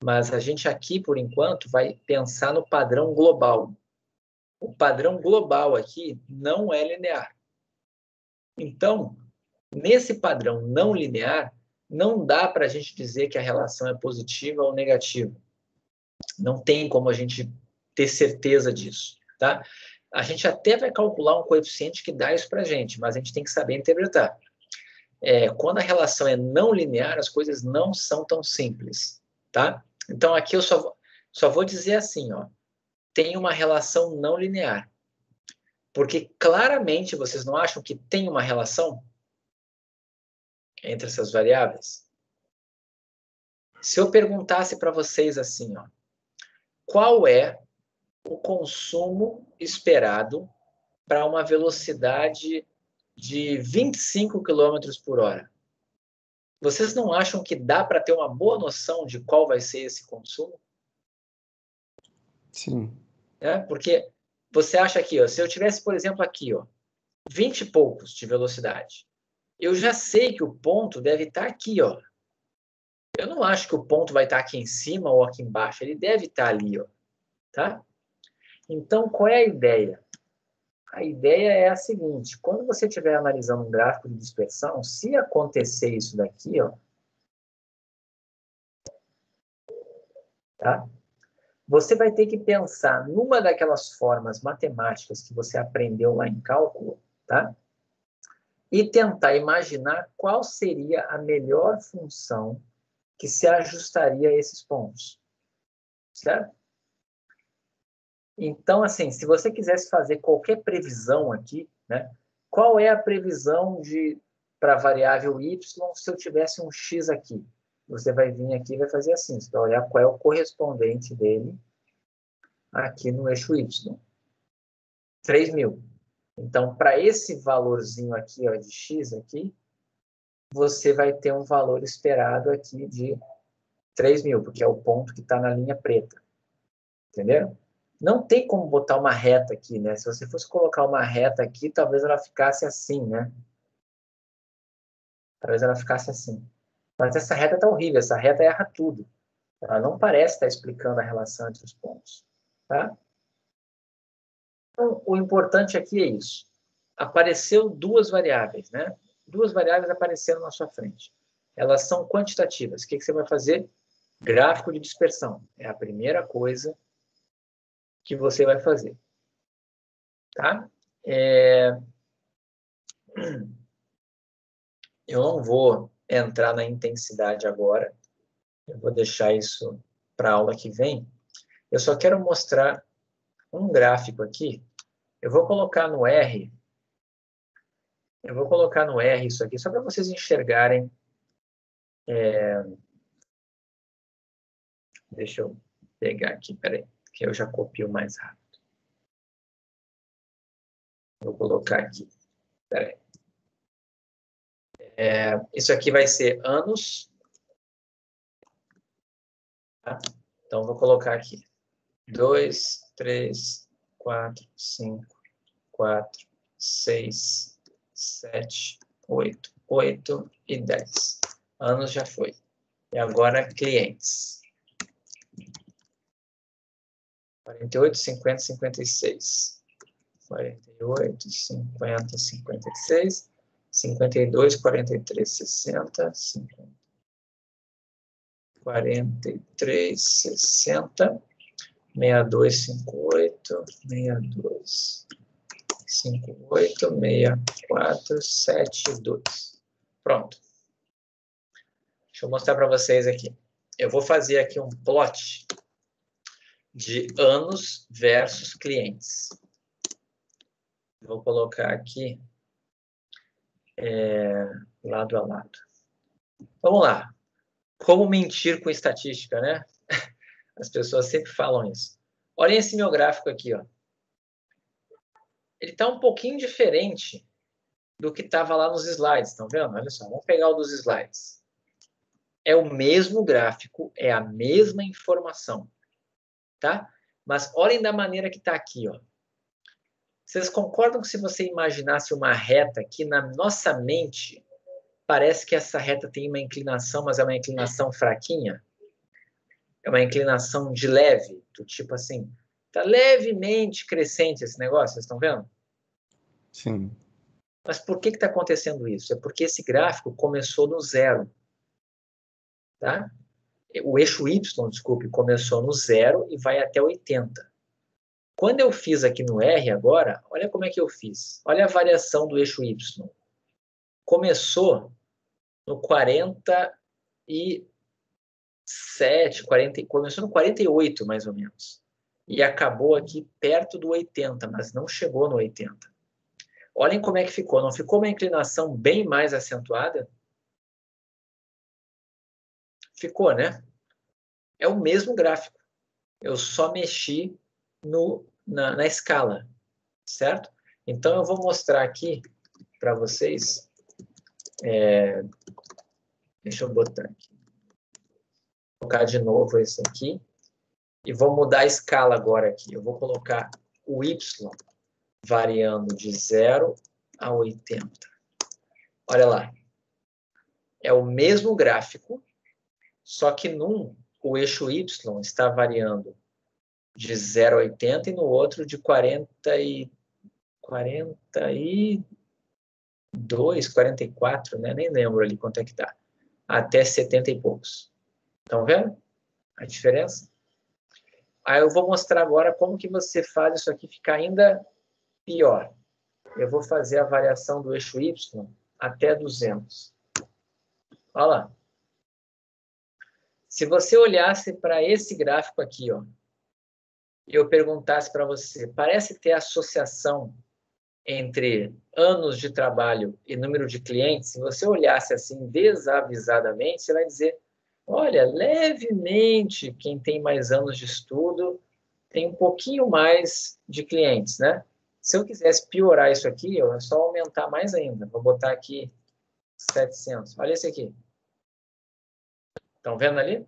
mas a gente aqui, por enquanto, vai pensar no padrão global. O padrão global aqui não é linear. Então, nesse padrão não linear, não dá para a gente dizer que a relação é positiva ou negativa. Não tem como a gente ter certeza disso, tá? A gente até vai calcular um coeficiente que dá isso para a gente, mas a gente tem que saber interpretar. Quando a relação é não linear, as coisas não são tão simples, tá? Então, aqui eu só vou dizer assim, ó. tem uma relação não linear. Porque claramente vocês não acham que tem uma relação entre essas variáveis? Se eu perguntasse para vocês assim, ó, qual é o consumo esperado para uma velocidade de 25 km por hora? Vocês não acham que dá para ter uma boa noção de qual vai ser esse consumo? Sim. Porque você acha aqui, ó, se eu tivesse, por exemplo, aqui, ó, 20 e poucos de velocidade, eu já sei que o ponto deve estar aqui, ó. Eu não acho que o ponto vai estar aqui em cima ou aqui embaixo, ele deve estar ali, ó, tá? Então, qual é a ideia? A ideia é a seguinte, quando você estiver analisando um gráfico de dispersão, se acontecer isso daqui, ó, tá? Você vai ter que pensar numa daquelas formas matemáticas que você aprendeu lá em cálculo, tá? E tentar imaginar qual seria a melhor função que se ajustaria a esses pontos, certo? Então, assim, se você quisesse fazer qualquer previsão aqui, né? Qual é a previsão para a variável y se eu tivesse um x aqui? Você vai vir aqui e vai fazer assim, você vai olhar qual é o correspondente dele aqui no eixo y. 3.000. Então, para esse valorzinho aqui, ó, de x aqui, você vai ter um valor esperado aqui de 3.000, porque é o ponto que está na linha preta. Entendeu? Não tem como botar uma reta aqui, né? Se você fosse colocar uma reta aqui, talvez ela ficasse assim, né? Talvez ela ficasse assim. Mas essa reta está horrível, essa reta erra tudo. Ela não parece estar explicando a relação entre os pontos. Tá? Então, o importante aqui é isso. Apareceu duas variáveis, né? Duas variáveis apareceram na sua frente. Elas são quantitativas. O que você vai fazer? Gráfico de dispersão. É a primeira coisa que você vai fazer. Tá? Eu não vou entrar na intensidade agora. Eu vou deixar isso para a aula que vem. Eu só quero mostrar um gráfico aqui. Eu vou colocar no R. Eu vou colocar no R isso aqui, só para vocês enxergarem. Deixa eu pegar aqui, peraí, que eu já copio mais rápido. Vou colocar aqui, peraí. Isso aqui vai ser anos. Tá? Então, vou colocar aqui. 2, 3, 4, 5, 4, 6, 7, 8, 8 e 10. Anos já foi. E agora, clientes. 48, 50, 56. 48, 50, 56. 52, 43, 60. 50, 43, 60. 62, 58. 62. 58, 64, 72. Pronto. Deixa eu mostrar para vocês aqui. Eu vou fazer aqui um plot de anos versus clientes. Vou colocar aqui lado a lado. Vamos lá. Como mentir com estatística, né? As pessoas sempre falam isso. Olhem esse meu gráfico aqui, ó. Ele está um pouquinho diferente do que estava lá nos slides, estão vendo? Olha só, vamos pegar o dos slides. É o mesmo gráfico, é a mesma informação, tá? Mas olhem da maneira que está aqui, ó. Vocês concordam que se você imaginasse uma reta aqui na nossa mente, parece que essa reta tem uma inclinação, mas é uma inclinação fraquinha? É uma inclinação de leve, do tipo assim, está levemente crescente esse negócio, vocês estão vendo? Sim. Mas por que está acontecendo isso? É porque esse gráfico começou no zero. Tá? O eixo Y, desculpe, começou no 0 e vai até 80. Quando eu fiz aqui no R agora, olha como é que eu fiz. Olha a variação do eixo Y. Começou no 47, 40, começou no 48, mais ou menos. e acabou aqui perto do 80, mas não chegou no 80. Olhem como é que ficou. Não ficou uma inclinação bem mais acentuada? Ficou, né? É o mesmo gráfico. Eu só mexi na escala, certo? Então, eu vou mostrar aqui para vocês. Deixa eu botar aqui. Vou colocar de novo esse aqui. E vou mudar a escala agora aqui. Eu vou colocar o Y variando de 0 a 80. Olha lá. É o mesmo gráfico, só que num o eixo Y está variando de 0 a 80 e no outro de 42, 44, né? Nem lembro ali quanto é que dá. Até 70 e poucos. Estão vendo a diferença? Aí eu vou mostrar agora como que você faz isso aqui ficar ainda pior. Eu vou fazer a variação do eixo Y até 200. Olha lá. Se você olhasse para esse gráfico aqui, ó, e eu perguntasse para você, parece ter associação entre anos de trabalho e número de clientes? Se você olhasse assim desavisadamente, você vai dizer, olha, levemente, quem tem mais anos de estudo tem um pouquinho mais de clientes, né? Se eu quisesse piorar isso aqui, é só aumentar mais ainda. Vou botar aqui 700. Olha esse aqui. Estão vendo ali?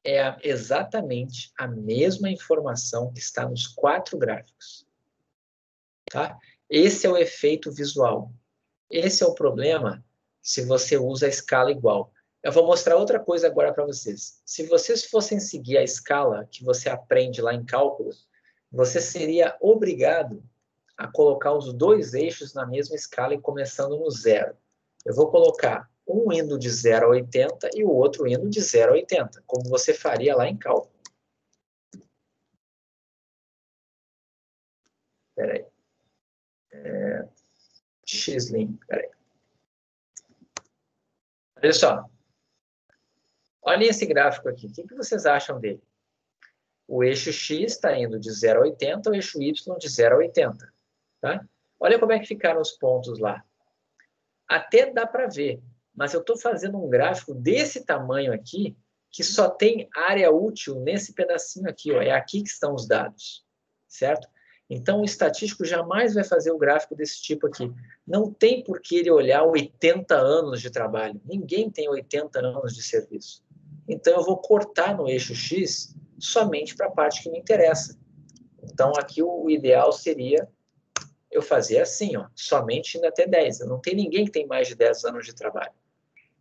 É exatamente a mesma informação que está nos 4 gráficos. Tá? Esse é o efeito visual. Esse é o problema se você usa a escala igual. Eu vou mostrar outra coisa agora para vocês. Se vocês fossem seguir a escala que você aprende lá em cálculo, você seria obrigado a colocar os 2 eixos na mesma escala e começando no 0. Eu vou colocar um indo de 0 a 80 e o outro indo de 0 a 80, como você faria lá em cálculo. Espera aí. Xlim, espera aí. Olha só. Olhem esse gráfico aqui. O que vocês acham dele? O eixo X está indo de 0 a 80, o eixo Y de 0 a 80. Tá? Olha como é que ficaram os pontos lá. Até dá para ver, mas eu estou fazendo um gráfico desse tamanho aqui, que só tem área útil nesse pedacinho aqui. Ó. É aqui que estão os dados, certo? Então, o estatístico jamais vai fazer o gráfico desse tipo aqui. Não tem por que ele olhar 80 anos de trabalho. Ninguém tem 80 anos de serviço. Então, eu vou cortar no eixo X somente para a parte que me interessa. Então, aqui o ideal seria eu fazer assim, ó, somente indo até 10. Não tem ninguém que tem mais de 10 anos de trabalho.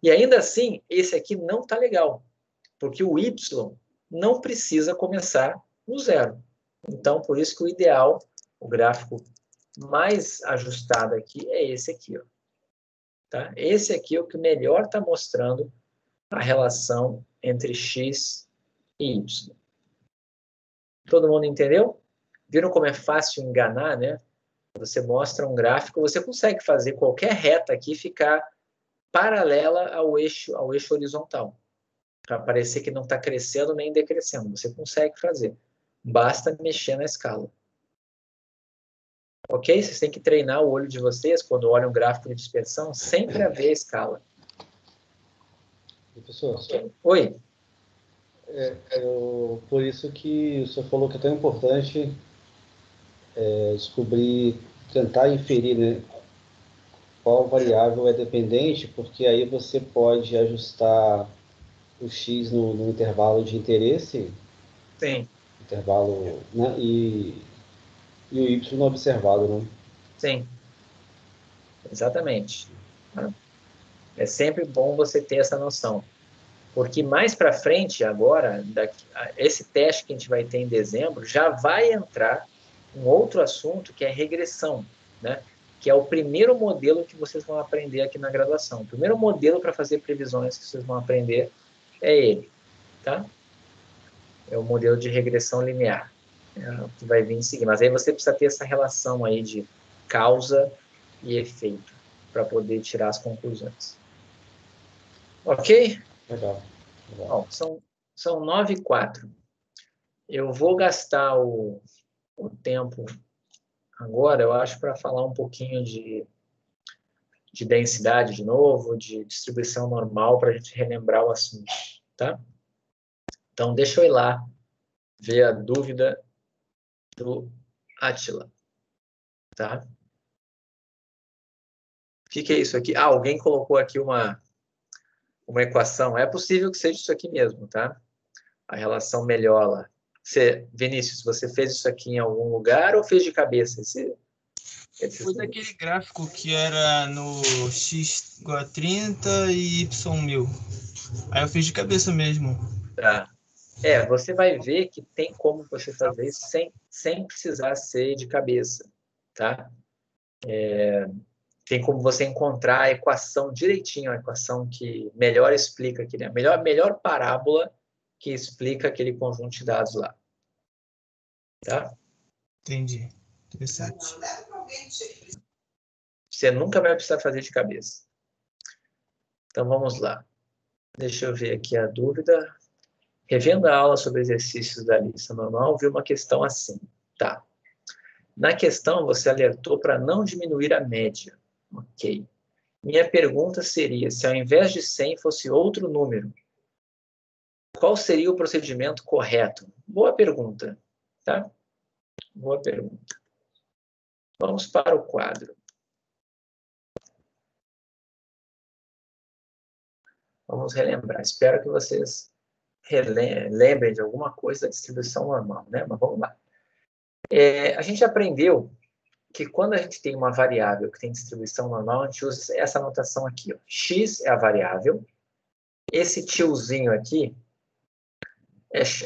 E ainda assim, esse aqui não está legal, porque o Y não precisa começar no 0. Então, por isso que o ideal, o gráfico mais ajustado aqui, é esse aqui. Ó. Tá? Esse aqui é o que melhor está mostrando a relação entre X e Y. Todo mundo entendeu? Viram como é fácil enganar, né? Você mostra um gráfico, você consegue fazer qualquer reta aqui ficar paralela ao eixo horizontal. Para parecer que não está crescendo nem decrescendo. Você consegue fazer. Basta mexer na escala. Ok? Vocês têm que treinar o olho de vocês, quando olham um gráfico de dispersão, sempre a ver a escala. Professor, Okay? Oi? Por isso que o senhor falou que é tão importante descobrir, tentar inferir, né, qual variável é dependente, porque aí você pode ajustar o X no intervalo de interesse, Sim. Intervalo, né, e o Y no observado, né? Sim. Exatamente. É sempre bom você ter essa noção. Porque mais para frente, agora, esse teste que a gente vai ter em dezembro, já vai entrar um outro assunto que é regressão, né? Que é o primeiro modelo que vocês vão aprender aqui na graduação. O primeiro modelo para fazer previsões que vocês vão aprender é ele, tá? É o modelo de regressão linear, que vai vir em seguida. Mas aí você precisa ter essa relação aí de causa e efeito para poder tirar as conclusões. Ok? Legal. Bom, são 9h04. Eu vou gastar o tempo agora, eu acho, para falar um pouquinho de densidade de novo, de distribuição normal, para a gente relembrar o assunto, tá? Então, deixa eu ir lá ver a dúvida do Átila, tá? O que é isso aqui? Ah, alguém colocou aqui uma equação. É possível que seja isso aqui mesmo, tá? A relação Melliola. Vinícius, você fez isso aqui em algum lugar ou fez de cabeça? Foi daquele gráfico que era no x igual a 30 e y 1000. Aí eu fiz de cabeça mesmo. Tá. Você vai ver que tem como você fazer isso sem precisar ser de cabeça, tá? Tem como você encontrar a equação direitinho, a equação que melhor explica aquele, a melhor parábola que explica aquele conjunto de dados lá. Tá? Entendi. Interessante. Você nunca vai precisar fazer de cabeça. Então, vamos lá. Deixa eu ver aqui a dúvida. Revendo a aula sobre exercícios da lista normal, vi uma questão assim. Tá. Na questão, você alertou para não diminuir a média. Ok. Minha pergunta seria, se ao invés de 100 fosse outro número, qual seria o procedimento correto? Boa pergunta, tá? Boa pergunta. Vamos para o quadro. Vamos relembrar. Espero que vocês lembrem de alguma coisa da distribuição normal, né? Mas vamos lá. A gente aprendeu que quando a gente tem uma variável que tem distribuição normal, a gente usa essa notação aqui. Ó. X é a variável. Esse tiozinho aqui,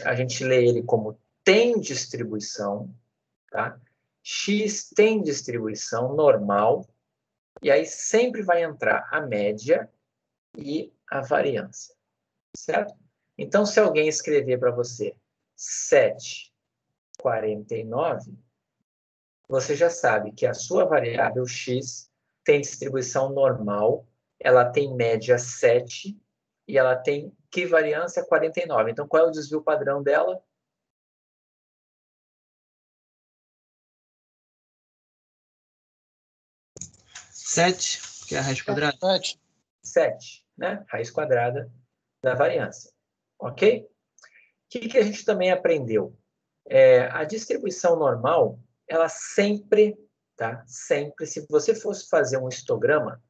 a gente lê ele como tem distribuição, tá? X tem distribuição normal, e aí sempre vai entrar a média e a variância, certo? Então, se alguém escrever para você 7,49, você já sabe que a sua variável x tem distribuição normal, ela tem média 7 e ela tem que variância 49. Então, qual é o desvio padrão dela? Sete, que é a raiz quadrada. 7, né? Raiz quadrada da variância. Ok? O que a gente também aprendeu? A distribuição normal, ela sempre, tá? Sempre, se você fosse fazer um histograma,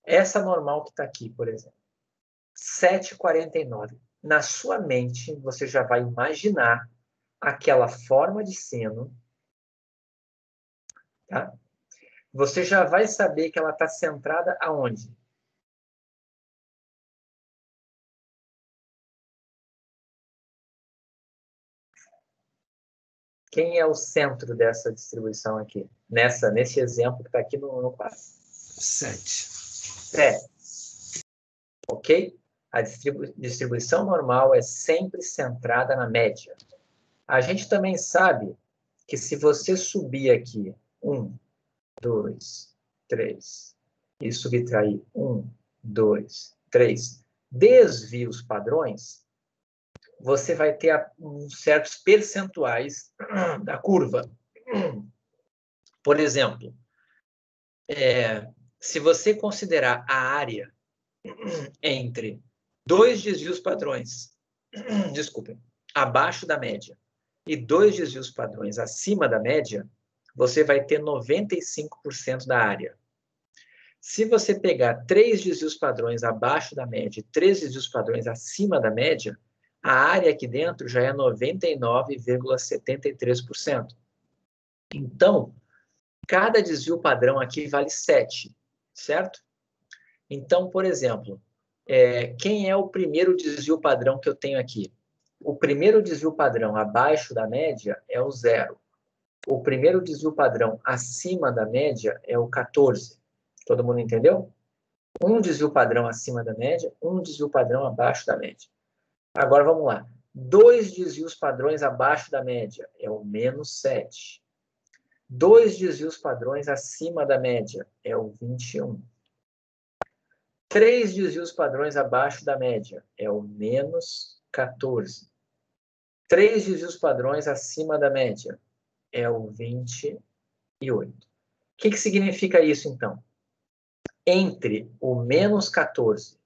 essa normal que está aqui, por exemplo, 7,49. Na sua mente, você já vai imaginar aquela forma de seno, tá? Você já vai saber que ela está centrada aonde? Quem é o centro dessa distribuição aqui? Nesse exemplo que está aqui no quadro. 7. 7. Ok? A distribuição normal é sempre centrada na média. A gente também sabe que se você subir aqui 1, 2, 3 e subtrair 1, 2, 3 desvios padrões, você vai ter certos percentuais da curva. Por exemplo, se você considerar a área entre 2 desvios padrões, desculpem, abaixo da média e 2 desvios padrões acima da média, você vai ter 95% da área. Se você pegar 3 desvios padrões abaixo da média e 3 desvios padrões acima da média, a área aqui dentro já é 99,73%. Então, cada desvio padrão aqui vale 7, certo? Então, por exemplo, quem é o primeiro desvio padrão que eu tenho aqui? O primeiro desvio padrão abaixo da média é o 0. O primeiro desvio padrão acima da média é o 14. Todo mundo entendeu? Um desvio padrão acima da média, um desvio padrão abaixo da média. Agora vamos lá. 2 desvios padrões abaixo da média é o menos 7. 2 desvios padrões acima da média é o 21. 3 desvios padrões abaixo da média é o menos 14. 3 desvios padrões acima da média é o 28. O que significa isso, então? Entre o menos 14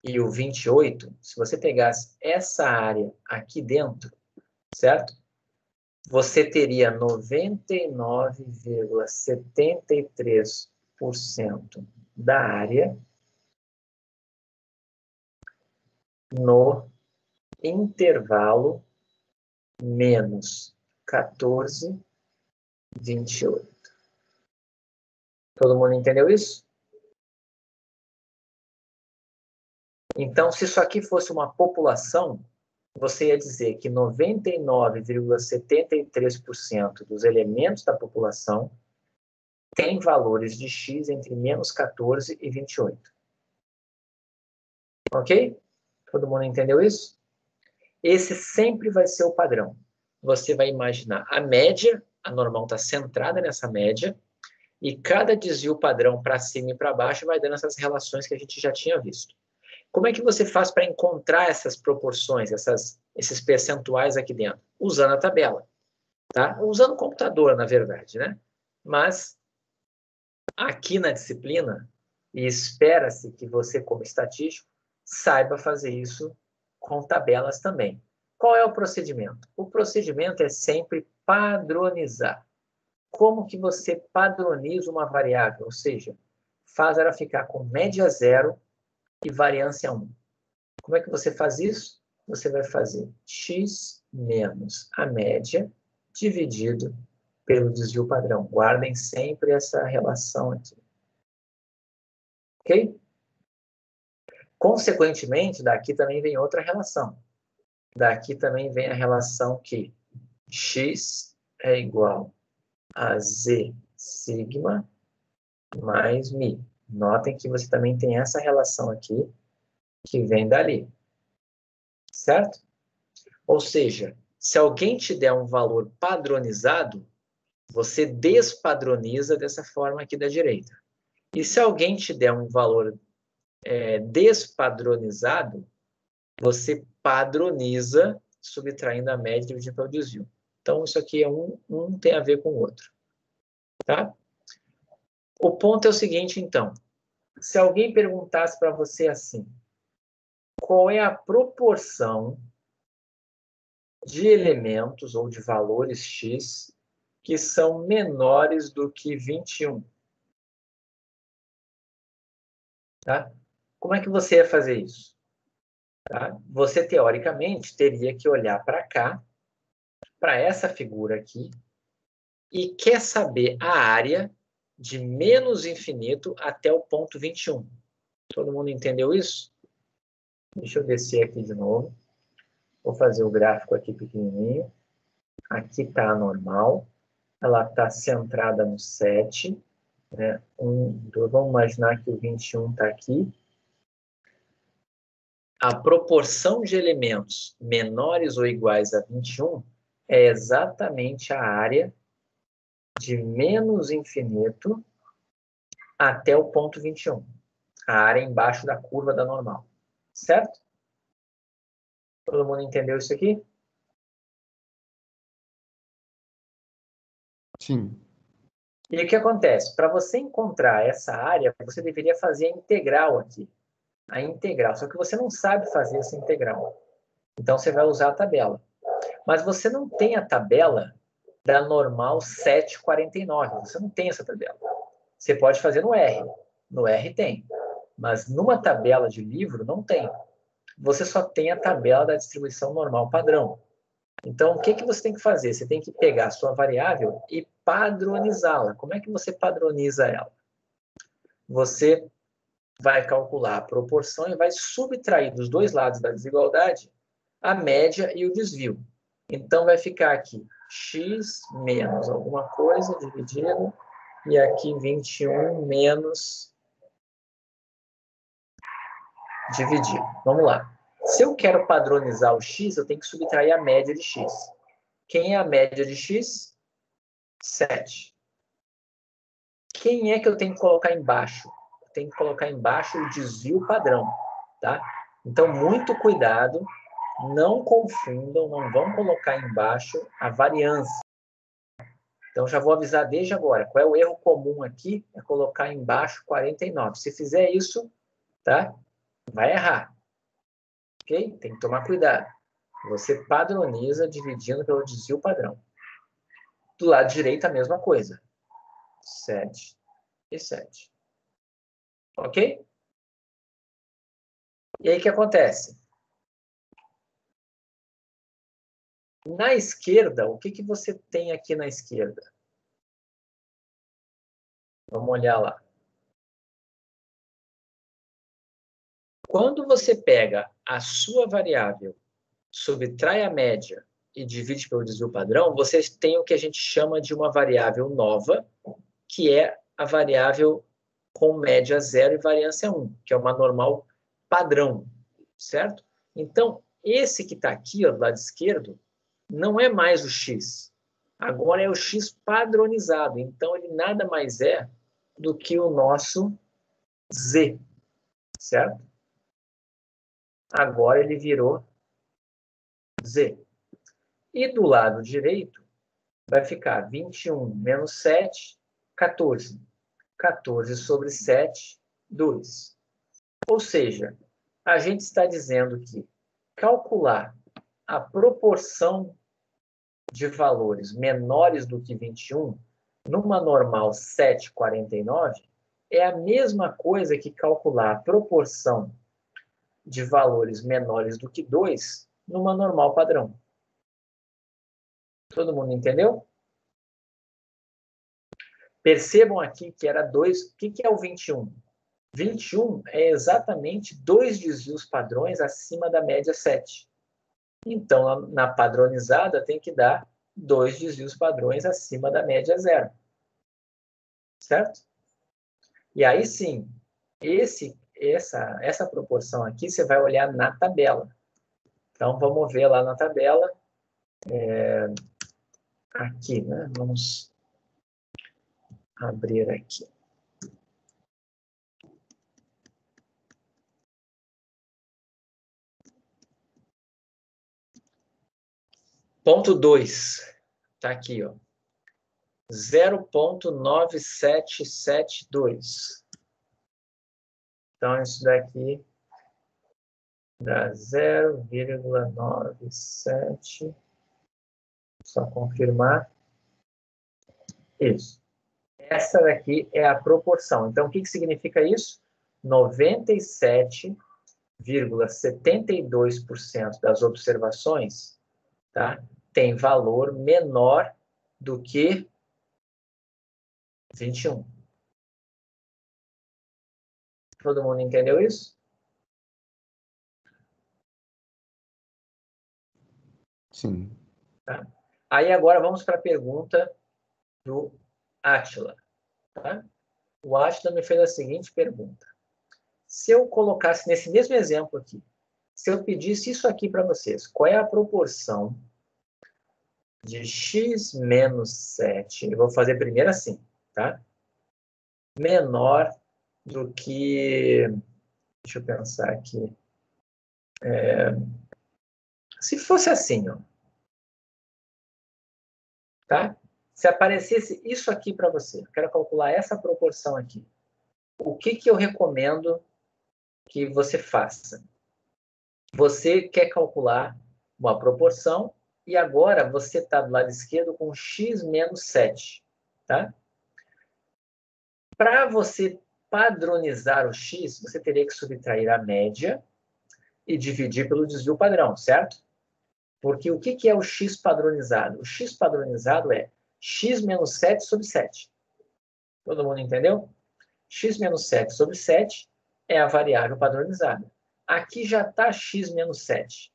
e o 28, se você pegasse essa área aqui dentro, certo? Você teria 99,73% da área no intervalo menos 14, 28. Todo mundo entendeu isso? Então, se isso aqui fosse uma população, você ia dizer que 99,73% dos elementos da população têm valores de x entre menos 14 e 28. Ok? Todo mundo entendeu isso? Esse sempre vai ser o padrão. Você vai imaginar a média, a normal está centrada nessa média, e cada desvio padrão para cima e para baixo vai dando essas relações que a gente já tinha visto. Como é que você faz para encontrar essas proporções, esses percentuais aqui dentro? Usando a tabela. Tá? Usando o computador, na verdade, né? Mas aqui na disciplina, e espera-se que você, como estatístico, saiba fazer isso com tabelas também. Qual é o procedimento? O procedimento é sempre padronizar. Como que você padroniza uma variável? Ou seja, faz ela ficar com média 0 e variância 1. Como é que você faz isso? Você vai fazer x menos a média dividido pelo desvio padrão. Guardem sempre essa relação aqui. Ok? Consequentemente, daqui também vem outra relação. Daqui também vem a relação que x é igual a z sigma mais mi. Notem que você também tem essa relação aqui, que vem dali. Certo? Ou seja, se alguém te der um valor padronizado, você despadroniza dessa forma aqui da direita. E se alguém te der um valor despadronizado, você padroniza subtraindo a média e dividindo pelo desvio. Então, isso aqui é um tem a ver com o outro. Tá? O ponto é o seguinte, então. Se alguém perguntasse para você assim, qual é a proporção de elementos ou de valores x que são menores do que 21? Tá? Como é que você ia fazer isso? Tá? Você, teoricamente, teria que olhar para cá, para essa figura aqui, e quer saber a área de menos infinito até o ponto 21. Todo mundo entendeu isso? Deixa eu descer aqui de novo. Vou fazer o gráfico aqui pequenininho. Aqui está a normal. Ela está centrada no 7. Né? Vamos imaginar que o 21 está aqui. A proporção de elementos menores ou iguais a 21 é exatamente a área de menos infinito até o ponto 21. A área embaixo da curva da normal. Certo? Todo mundo entendeu isso aqui? Sim. E o que acontece? Para você encontrar essa área, você deveria fazer a integral aqui. A integral. Só que você não sabe fazer essa integral. Então, você vai usar a tabela. Mas você não tem a tabela da normal 749. Você não tem essa tabela. Você pode fazer no R. No R tem. Mas numa tabela de livro, não tem. Você só tem a tabela da distribuição normal padrão. Então, o que você tem que fazer? Você tem que pegar a sua variável e padronizá-la. Como é que você padroniza ela? Você vai calcular a proporção e vai subtrair dos dois lados da desigualdade a média e o desvio. Então, vai ficar aqui x menos alguma coisa dividido, e aqui 21 menos dividido. Vamos lá. Se eu quero padronizar o x, eu tenho que subtrair a média de x. Quem é a média de x? 7. Quem é que eu tenho que colocar embaixo? Eu tenho que colocar embaixo o desvio padrão. Tá? Então, muito cuidado Não confundam, não vão colocar embaixo a variância. Então, já vou avisar desde agora. Qual é o erro comum aqui? É colocar embaixo 49. Se fizer isso, tá? Vai errar. Ok? Tem que tomar cuidado. Você padroniza dividindo pelo desvio padrão. Do lado direito, a mesma coisa. 7 e 7. Ok? E aí, o que acontece? Na esquerda, o que você tem aqui na esquerda? Vamos olhar lá. Quando você pega a sua variável, subtrai a média e divide pelo desvio padrão, vocês têm o que a gente chama de uma variável nova, que é a variável com média 0 e variância 1, que é uma normal padrão, certo? Então, esse que está aqui, ó, do lado esquerdo, não é mais o x. Agora é o x padronizado. Então, ele nada mais é do que o nosso z, certo? Agora ele virou z. E do lado direito, vai ficar 21 menos 7, 14. 14 sobre 7, 2. Ou seja, a gente está dizendo que calcular a proporção de valores menores do que 21 numa normal 7,49 é a mesma coisa que calcular a proporção de valores menores do que 2 numa normal padrão. Todo mundo entendeu? Percebam aqui que era 2. O que é o 21? 21 é exatamente 2 desvios padrões acima da média 7. Então, na padronizada, tem que dar 2 desvios padrões acima da média 0. Certo? E aí sim, essa proporção aqui você vai olhar na tabela. Então, vamos ver lá na tabela. Aqui, né? Vamos abrir aqui. Ponto 2. Está aqui, ó. 0,9772. Então, isso daqui dá 0,97. Só confirmar. Isso. Essa daqui é a proporção. Então, o que significa isso? 97,72% das observações, tá, tem valor menor do que 21. Todo mundo entendeu isso? Sim. Tá? Aí agora vamos para a pergunta do Átila. Tá? O Átila me fez a seguinte pergunta. Se eu colocasse nesse mesmo exemplo aqui, se eu pedisse isso aqui para vocês, qual é a proporção de x menos 7, eu vou fazer primeiro assim, tá? Menor do que... Deixa eu pensar aqui. Se fosse assim, ó, tá? Se aparecesse isso aqui para você, eu quero calcular essa proporção aqui. O que eu recomendo que você faça? Você quer calcular uma proporção e agora você está do lado esquerdo com x menos 7, tá? Para você padronizar o x, você teria que subtrair a média e dividir pelo desvio padrão, certo? Porque o que é o x padronizado? O x padronizado é x menos 7 sobre 7. Todo mundo entendeu? X menos 7 sobre 7 é a variável padronizada. Aqui já está x menos 7.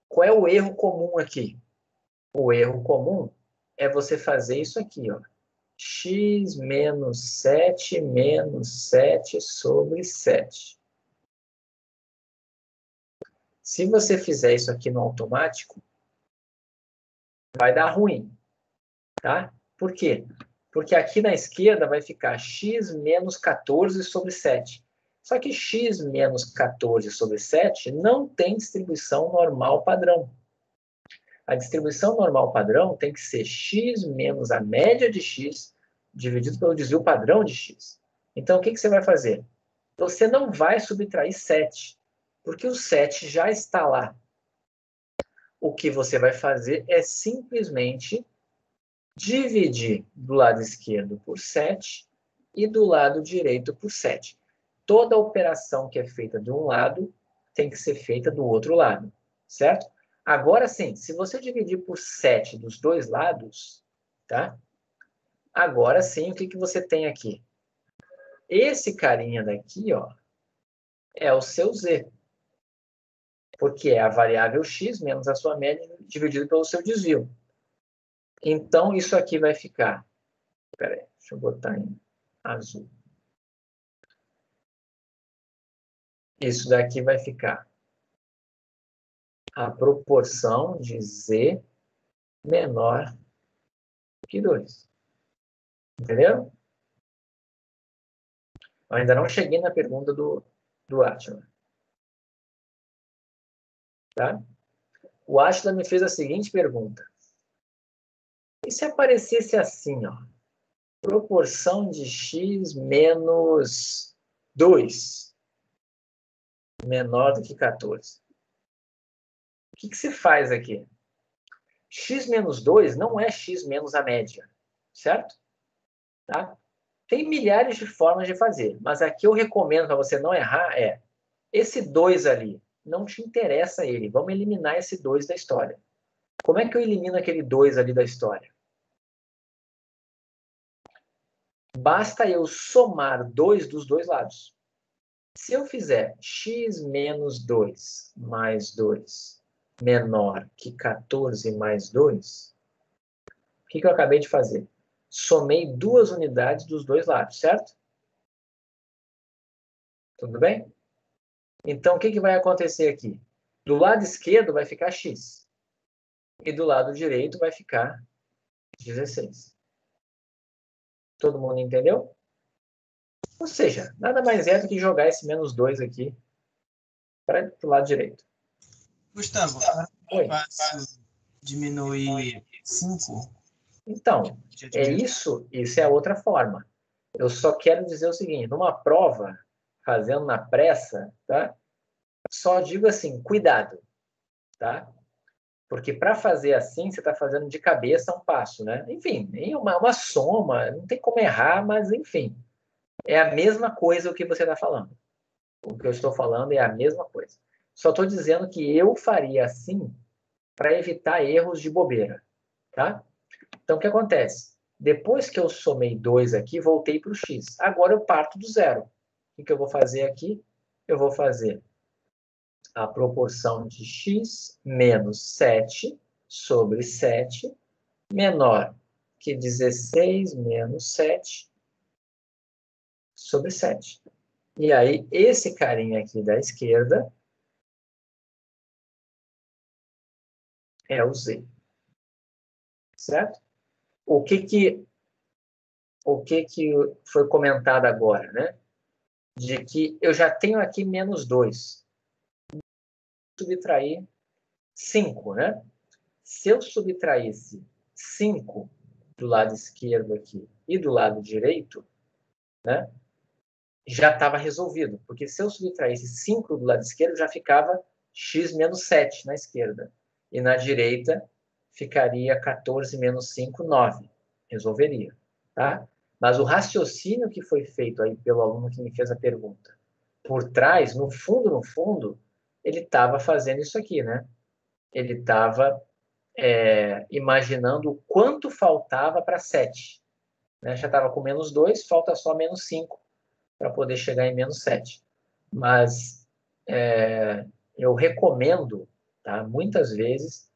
Qual é o erro comum aqui? O erro comum é você fazer isso aqui, ó. X menos 7 sobre 7. Se você fizer isso aqui no automático, vai dar ruim, tá? Por quê? Porque aqui na esquerda vai ficar x menos 14 sobre 7. Só que x menos 14 sobre 7 não tem distribuição normal padrão. A distribuição normal padrão tem que ser x menos a média de x dividido pelo desvio padrão de x. Então, o que você vai fazer? Você não vai subtrair 7, porque o 7 já está lá. O que você vai fazer é simplesmente dividir do lado esquerdo por 7 e do lado direito por 7. Toda operação que é feita de um lado tem que ser feita do outro lado, certo? Agora sim, se você dividir por 7 dos dois lados, tá? Agora sim, o que você tem aqui? Esse carinha daqui, ó, é o seu z. Porque é a variável x menos a sua média dividido pelo seu desvio. Então, isso aqui vai ficar... Espera aí, deixa eu botar em azul. Isso daqui vai ficar a proporção de z menor que 2. Entendeu? Eu ainda não cheguei na pergunta do Átila. Tá? O Átila me fez a seguinte pergunta. E se aparecesse assim, ó? Proporção de x menos 2 menor do que 14. O que se faz aqui? X menos 2 não é x menos a média, certo? Tá? Tem milhares de formas de fazer, mas aqui eu recomendo para você não errar esse 2 ali, não te interessa ele, vamos eliminar esse 2 da história. Como é que eu elimino aquele 2 ali da história? Basta eu somar 2 dos dois lados. Se eu fizer x menos 2 mais 2 menor que 14 mais 2, o que eu acabei de fazer? Somei 2 unidades dos dois lados, certo? Tudo bem? Então, o que vai acontecer aqui? Do lado esquerdo vai ficar x. E do lado direito vai ficar 16. Todo mundo entendeu? Ou seja, nada mais é do que jogar esse menos 2 aqui para o lado direito. Gustavo, Oi. Fácil diminuir 5? Então, isso é outra forma. Eu só quero dizer o seguinte, numa prova, fazendo na pressa, tá? Só digo assim, cuidado, tá? Porque para fazer assim, você está fazendo de cabeça um passo, né? Enfim, uma soma, não tem como errar, mas enfim. É a mesma coisa o que você está falando. O que eu estou falando é a mesma coisa. Só estou dizendo que eu faria assim para evitar erros de bobeira, tá? Então, o que acontece? Depois que eu somei 2 aqui, voltei para o x. Agora eu parto do zero. O que eu vou fazer aqui? Eu vou fazer a proporção de x menos 7 sobre 7 menor que 16 menos 7 sobre 7. E aí, esse carinha aqui da esquerda é o z. Certo? O que foi comentado agora, né? De que eu já tenho aqui menos 2. Subtrair 5, né? Se eu subtraísse 5 do lado esquerdo aqui e do lado direito, né? Já estava resolvido. Porque se eu subtraísse 5 do lado esquerdo, já ficava x menos 7 na esquerda. E na direita ficaria 14 menos 5, 9. Resolveria. Tá? Mas o raciocínio que foi feito aí pelo aluno que me fez a pergunta, por trás, no fundo, ele estava fazendo isso aqui, né? Ele estava imaginando o quanto faltava para 7. Né? Já estava com menos 2, falta só menos 5 para poder chegar em menos 7. Mas eu recomendo, tá? Muitas vezes,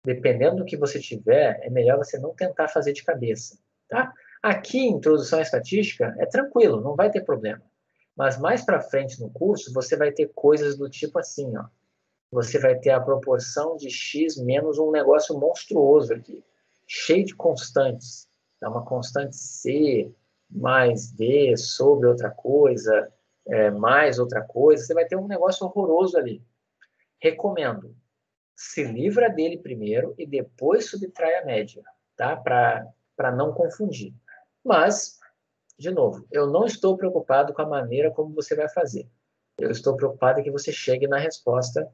dependendo do que você tiver, é melhor você não tentar fazer de cabeça. Tá? Aqui, em Introdução à Estatística, é tranquilo, não vai ter problema. Mas mais para frente no curso, você vai ter coisas do tipo assim, ó. Você vai ter a proporção de x menos um negócio monstruoso aqui, cheio de constantes. Uma constante c mais d sobre outra coisa. mais outra coisa, você vai ter um negócio horroroso ali. Recomendo. Se livra dele primeiro e depois subtrai a média, tá? Para não confundir. Mas, de novo, eu não estou preocupado com a maneira como você vai fazer. Eu estou preocupado que você chegue na resposta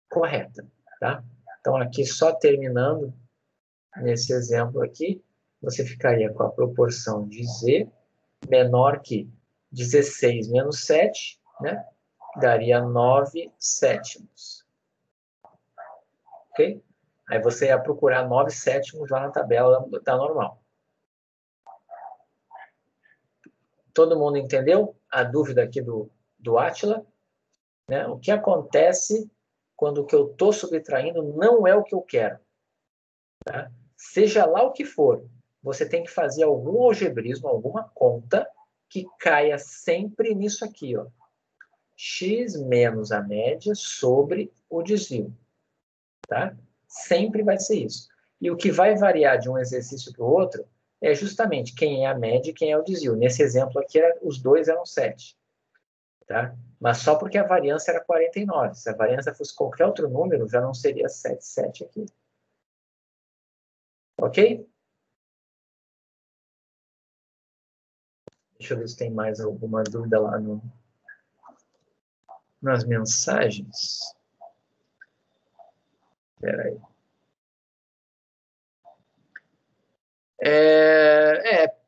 correta, tá? Então, aqui, só terminando, nesse exemplo aqui, você ficaria com a proporção de Z menor que 16 menos 7, né? Daria 9 sétimos. Ok? Aí você ia procurar 9 sétimos lá na tabela da normal. Todo mundo entendeu a dúvida aqui do Átila? Né? O que acontece quando o que eu estou subtraindo não é o que eu quero? Tá? Seja lá o que for, você tem que fazer algum algebrismo, alguma conta que caia sempre nisso aqui, ó. X menos a média sobre o desvio. Tá? Sempre vai ser isso. E o que vai variar de um exercício para o outro é justamente quem é a média e quem é o desvio. Nesse exemplo aqui, os dois eram 7. Tá? Mas só porque a variância era 49. Se a variância fosse qualquer outro número, já não seria 7, 7 aqui. Ok? Deixa eu ver se tem mais alguma dúvida lá nas mensagens. Espera aí.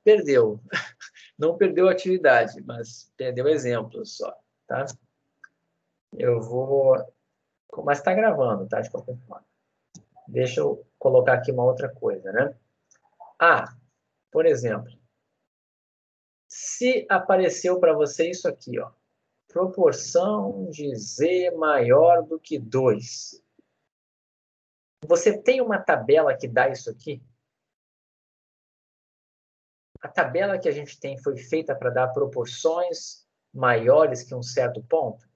Perdeu. Não perdeu a atividade, mas perdeu exemplos só. Tá? Eu vou... Mas está gravando, tá? De qualquer forma. Deixa eu colocar aqui uma outra coisa, né? Por exemplo, se apareceu para você isso aqui, ó, proporção de Z maior do que 2. Você tem uma tabela que dá isso aqui? A tabela que a gente tem foi feita para dar proporções maiores que um certo ponto?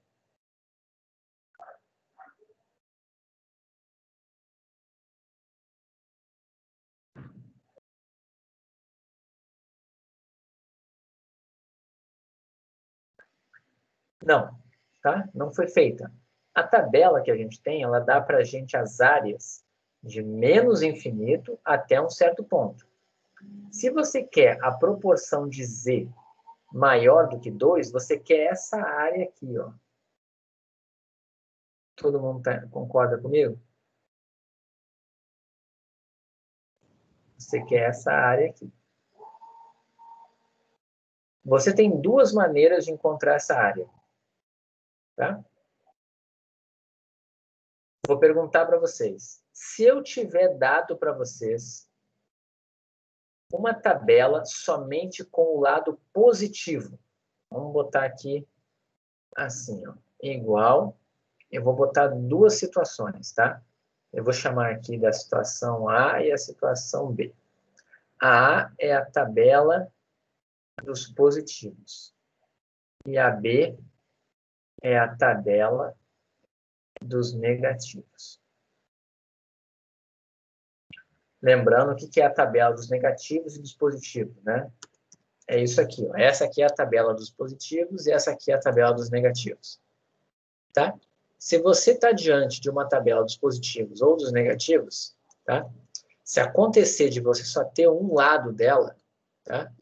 Não, tá? Não foi feita. A tabela que a gente tem, ela dá para a gente as áreas de menos infinito até um certo ponto. Se você quer a proporção de Z maior do que 2, você quer essa área aqui, ó. Todo mundo concorda comigo? Você quer essa área aqui. Você tem duas maneiras de encontrar essa área. Tá? Vou perguntar para vocês. Se eu tiver dado para vocês uma tabela somente com o lado positivo, vamos botar aqui assim, ó, igual, eu vou botar duas situações, tá? Eu vou chamar aqui da situação A e a situação B. A A é a tabela dos positivos. E a B é a tabela dos negativos. Lembrando o que é a tabela dos negativos e dos positivos, né? É isso aqui, ó. Essa aqui é a tabela dos positivos e essa aqui é a tabela dos negativos. Tá? Se você está diante de uma tabela dos positivos ou dos negativos, tá? Se acontecer de você só ter um lado dela, tá?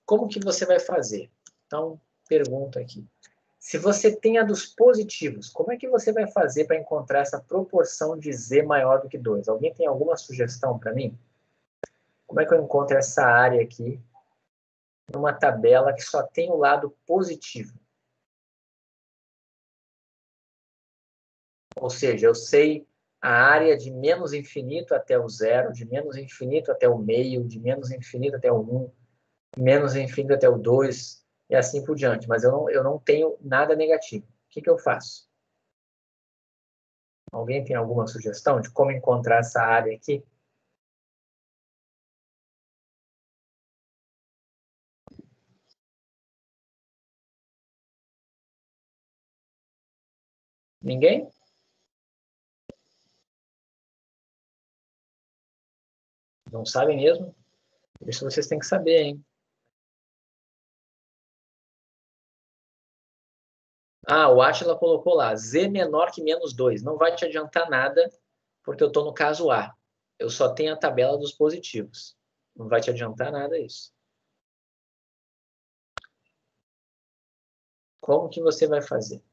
Como que você vai fazer? Então, pergunta aqui. Se você tem a dos positivos, como é que você vai fazer para encontrar essa proporção de Z maior do que 2? Alguém tem alguma sugestão para mim? Como é que eu encontro essa área aqui numa tabela que só tem o lado positivo? Ou seja, eu sei a área de menos infinito até o zero, de menos infinito até o meio, de menos infinito até o 1, menos infinito até o 2, e assim por diante. Mas eu não tenho nada negativo. O que eu faço? Alguém tem alguma sugestão de como encontrar essa área aqui? Ninguém? Não sabem mesmo? Isso vocês têm que saber, hein? O Átila colocou lá, Z menor que menos 2. Não vai te adiantar nada, porque eu estou no caso A. Eu só tenho a tabela dos positivos. Não vai te adiantar nada isso. Como que você vai fazer?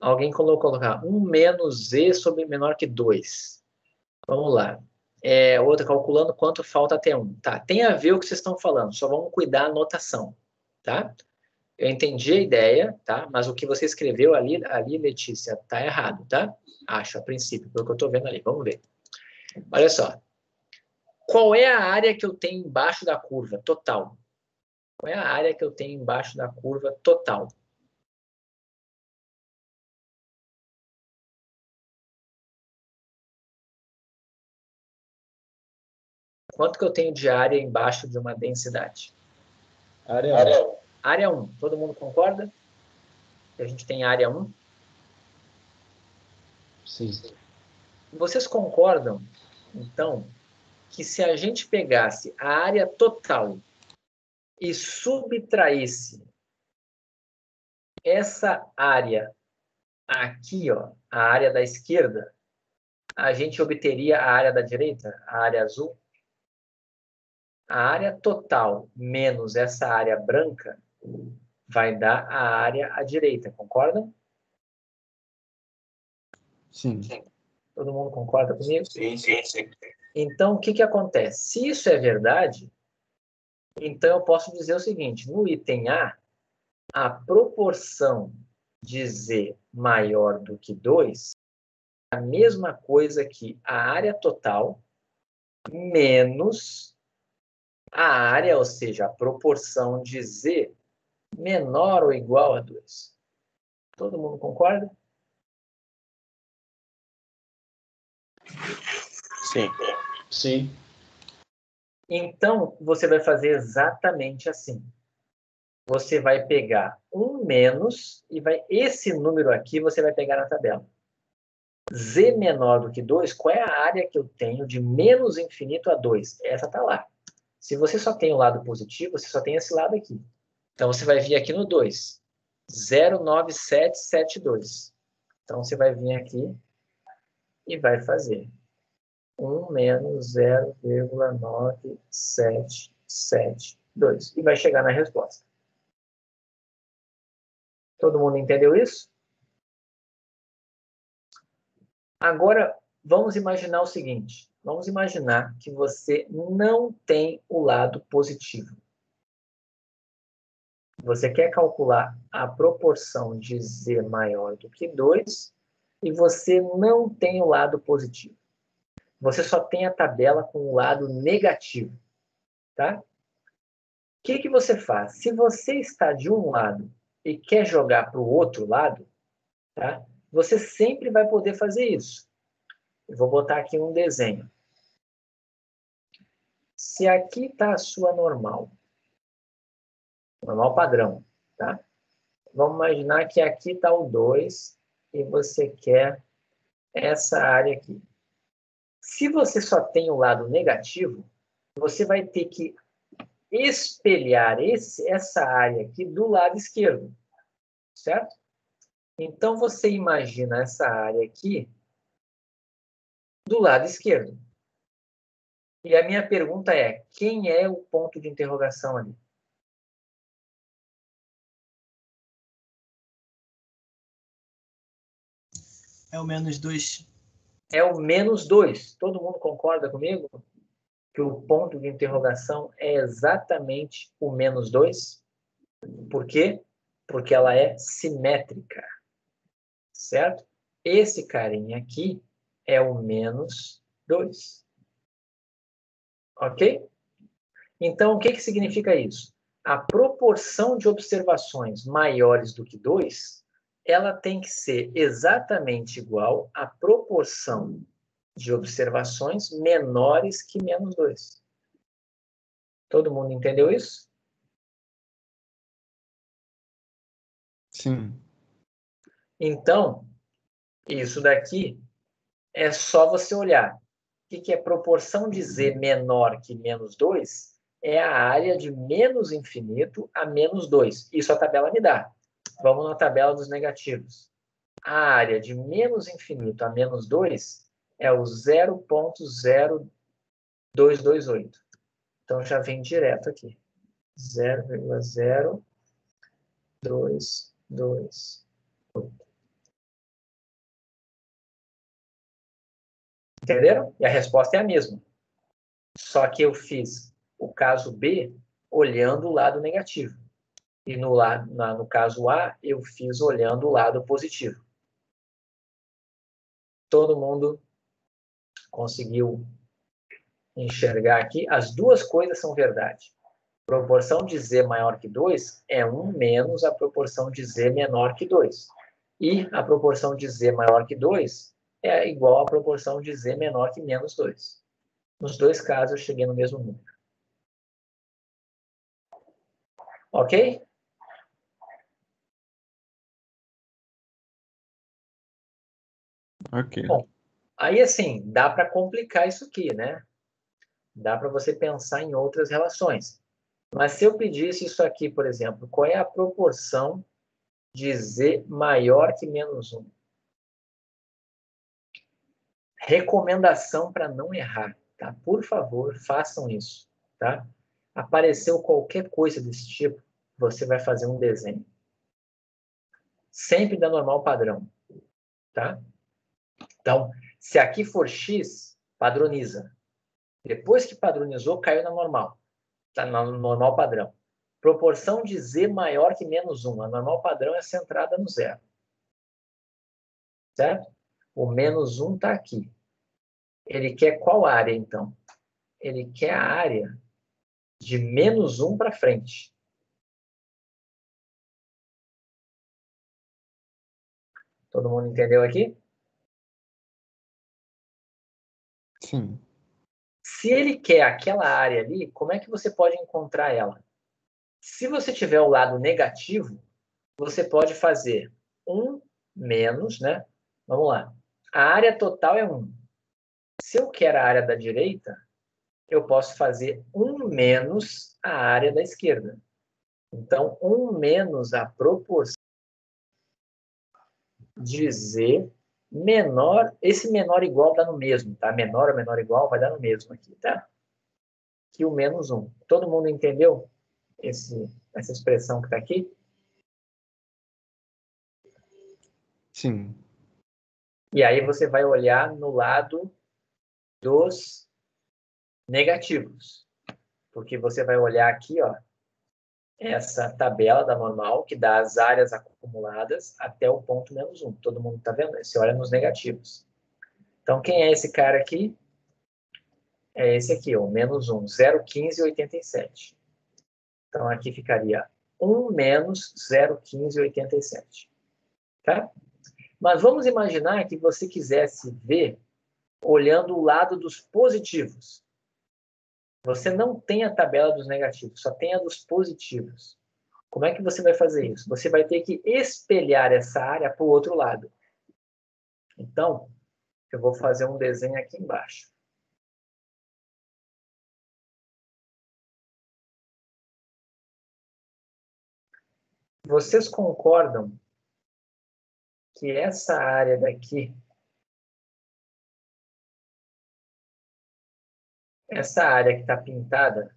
Alguém colocar 1 menos Z sobre menor que 2. Vamos lá. Outra calculando quanto falta até 1. Tá, tem a ver o que vocês estão falando, só vamos cuidar da notação, tá? Eu entendi a ideia, tá? Mas o que você escreveu ali Letícia, tá errado, tá? Acho, a princípio, pelo que eu tô vendo ali. Vamos ver. Olha só. Qual é a área que eu tenho embaixo da curva total? Qual é a área que eu tenho embaixo da curva total? Quanto que eu tenho de área embaixo de uma densidade? Área 1. Área 1. Todo mundo concorda? Que a gente tem área 1? Sim. Vocês concordam, então, que se a gente pegasse a área total e subtraísse essa área aqui, ó, a área da esquerda, a gente obteria a área da direita, a área azul? A área total menos essa área branca vai dar a área à direita, concordam? Sim. Todo mundo concorda comigo? Sim. Então, o que acontece? Se isso é verdade, então eu posso dizer o seguinte, no item a proporção de Z maior do que 2 é a mesma coisa que a área total menos a área, ou seja, a proporção de Z menor ou igual a 2. Todo mundo concorda? Sim. Sim. Então, você vai fazer exatamente assim. Você vai pegar 1 menos e esse número aqui você vai pegar na tabela. Z menor do que 2, qual é a área que eu tenho de menos infinito a 2? Essa está lá. Se você só tem o lado positivo, você só tem esse lado aqui. Então, você vai vir aqui no 2. 09772. Então, você vai vir aqui e vai fazer 1 menos 0,9772. E vai chegar na resposta. Todo mundo entendeu isso? Agora, vamos imaginar o seguinte. Vamos imaginar que você não tem o lado positivo. Você quer calcular a proporção de Z maior do que 2 e você não tem o lado positivo. Você só tem a tabela com o lado negativo. Tá? O que você faz? Se você está de um lado e quer jogar para o outro lado, tá? Você sempre vai poder fazer isso. Eu vou botar aqui um desenho. Se aqui está a sua normal padrão, tá? Vamos imaginar que aqui está o 2 e você quer essa área aqui. Se você só tem o lado negativo, você vai ter que espelhar essa área aqui do lado esquerdo, certo? Então, você imagina essa área aqui do lado esquerdo. E a minha pergunta é, quem é o ponto de interrogação ali? É o menos 2. É o menos 2. Todo mundo concorda comigo? Que o ponto de interrogação é exatamente o menos 2? Por quê? Porque ela é simétrica. Certo? Esse carinha aqui é o menos 2. Ok? Então, o que significa isso? A proporção de observações maiores do que 2, ela tem que ser exatamente igual à proporção de observações menores que menos 2. Todo mundo entendeu isso? Sim. Então, Isso daqui é só você olhar. O que é proporção de z menor que menos 2? É a área de menos infinito a menos 2. Isso a tabela me dá. Vamos na tabela dos negativos. A área de menos infinito a menos 2 é o 0,0228. Então, já vem direto aqui. 0,0228. Entenderam? E a resposta é a mesma. Só que eu fiz o caso B olhando o lado negativo. E no caso A, eu fiz olhando o lado positivo. Todo mundo conseguiu enxergar aqui? As duas coisas são verdade. Proporção de z maior que 2 é 1 menos a proporção de z menor que 2. E a proporção de z maior que 2 é igual à proporção de z menor que menos 2. Nos dois casos, eu cheguei no mesmo número. Ok? Ok. Bom, aí assim, dá para complicar isso aqui, né? Dá para você pensar em outras relações. Mas se eu pedisse isso aqui, por exemplo, qual é a proporção de z maior que menos 1? Recomendação para não errar, tá? Por favor, façam isso, tá? Apareceu qualquer coisa desse tipo, você vai fazer um desenho. Sempre da normal padrão, tá? Então, se aqui for x, padroniza. Depois que padronizou, caiu na normal. Tá no normal padrão. Proporção de z maior que menos 1. A normal padrão é centrada no zero. Certo? O menos 1 está aqui. Ele quer qual área, então? Ele quer a área de menos 1 para frente. Todo mundo entendeu aqui? Sim. Se ele quer aquela área ali, como é que você pode encontrar ela? Se você tiver o lado negativo, você pode fazer 1 menos, né? Vamos lá. A área total é 1. Se eu quero a área da direita, eu posso fazer 1 menos a área da esquerda. Então, 1 menos a proporção de z menor. Esse menor igual dá no mesmo, tá? Menor ou menor igual vai dar no mesmo aqui, tá? Que o menos 1. Todo mundo entendeu essa expressão que está aqui? Sim. E aí você vai olhar no lado dos negativos. Porque você vai olhar aqui, ó, essa tabela da normal, que dá as áreas acumuladas até o ponto menos 1. Todo mundo está vendo? Você olha nos negativos. Então, quem é esse cara aqui? É esse aqui, o menos 1, 0,1587. Então, aqui ficaria 1 menos 0,1587. Tá? Mas vamos imaginar que você quisesse ver olhando o lado dos positivos. Você não tem a tabela dos negativos, só tem a dos positivos. Como é que você vai fazer isso? Você vai ter que espelhar essa área para o outro lado. Então, eu vou fazer um desenho aqui embaixo. Vocês concordam que essa área daqui, essa área que está pintada,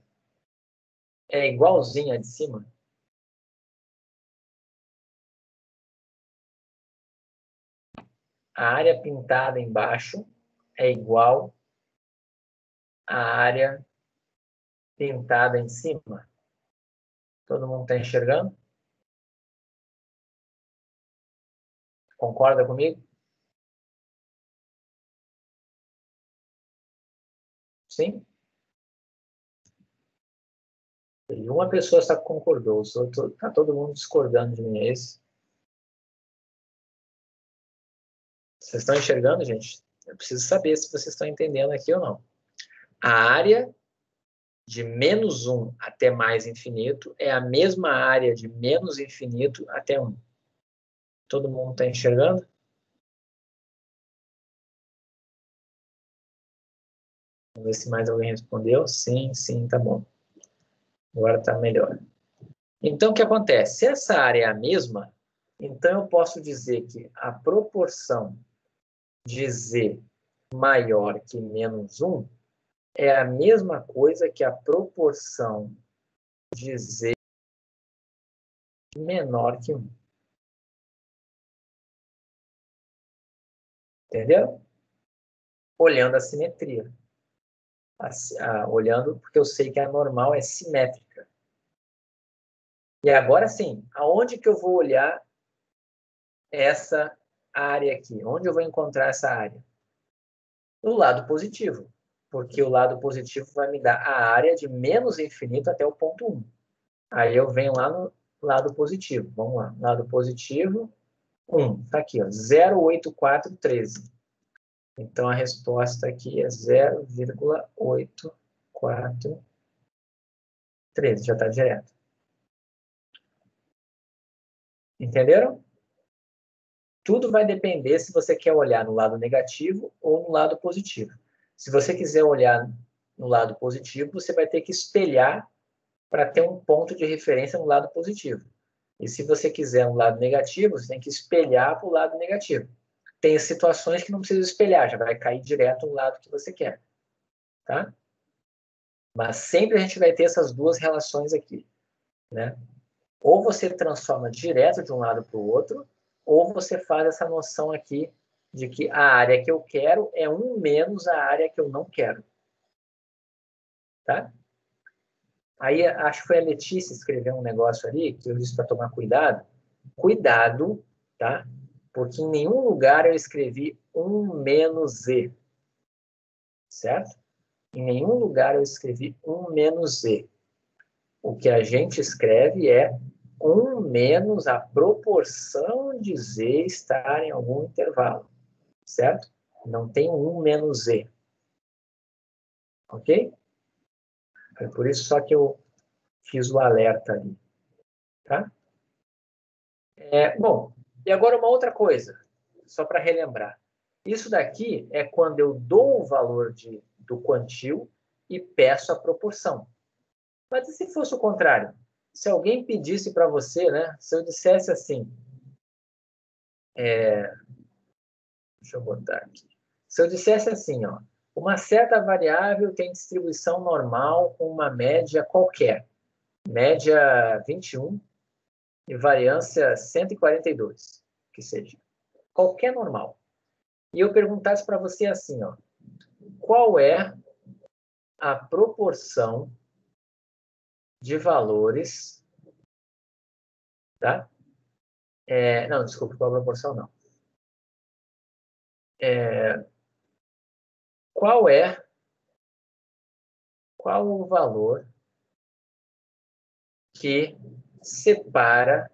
é igualzinha a de cima? A área pintada embaixo é igual à área pintada em cima? Todo mundo está enxergando? Concorda comigo? Sim? E uma pessoa só concordou, está todo mundo discordando de mim, é isso? Vocês estão enxergando, gente? Eu preciso saber se vocês estão entendendo aqui ou não. A área de menos 1 até mais infinito é a mesma área de menos infinito até 1. Todo mundo está enxergando? ver se mais alguém respondeu. Sim, sim, tá bom. Agora tá melhor. Então, o que acontece? Se essa área é a mesma, então eu posso dizer que a proporção de Z maior que menos 1 é a mesma coisa que a proporção de Z menor que 1. Entendeu? Olhando a simetria. Olhando porque eu sei que a normal é simétrica. E agora sim, aonde que eu vou olhar essa área aqui? Onde eu vou encontrar essa área? No lado positivo. Porque o lado positivo vai me dar a área de menos infinito até o ponto 1. Aí eu venho lá no lado positivo. Vamos lá. Lado positivo, 1. Está aqui, ó, 0,8413. Então, a resposta aqui é 0,8413. Já está direto. Entenderam? Tudo vai depender se você quer olhar no lado negativo ou no lado positivo. Se você quiser olhar no lado positivo, você vai ter que espelhar para ter um ponto de referência no lado positivo. E se você quiser no lado negativo, você tem que espelhar para o lado negativo. Tem situações que não precisa espelhar, já vai cair direto no lado que você quer. Tá? Mas sempre a gente vai ter essas duas relações aqui. Né? Ou você transforma direto de um lado para o outro, ou você faz essa noção aqui de que a área que eu quero é 1 menos a área que eu não quero. Tá? Aí, acho que foi a Letícia escrever um negócio ali, que eu disse para tomar cuidado. Cuidado, tá? Porque em nenhum lugar eu escrevi 1 menos Z. Certo? Em nenhum lugar eu escrevi 1 menos Z. O que a gente escreve é 1 menos a proporção de Z estar em algum intervalo. Certo? Não tem 1 menos Z. Ok? É por isso só que eu fiz o alerta ali. Tá? Bom, e agora uma outra coisa, só para relembrar. Isso daqui é quando eu dou o valor do quantil e peço a proporção. Mas e se fosse o contrário? Se alguém pedisse para você, né? Se eu dissesse assim, deixa eu botar aqui. Se eu dissesse assim, ó, uma certa variável tem distribuição normal com uma média qualquer, média 21 e variância 142, que seja. Qualquer normal. E eu perguntasse para você assim, ó, qual é a proporção de valores, tá? Não, desculpa, qual a proporção não. Qual o valor que separa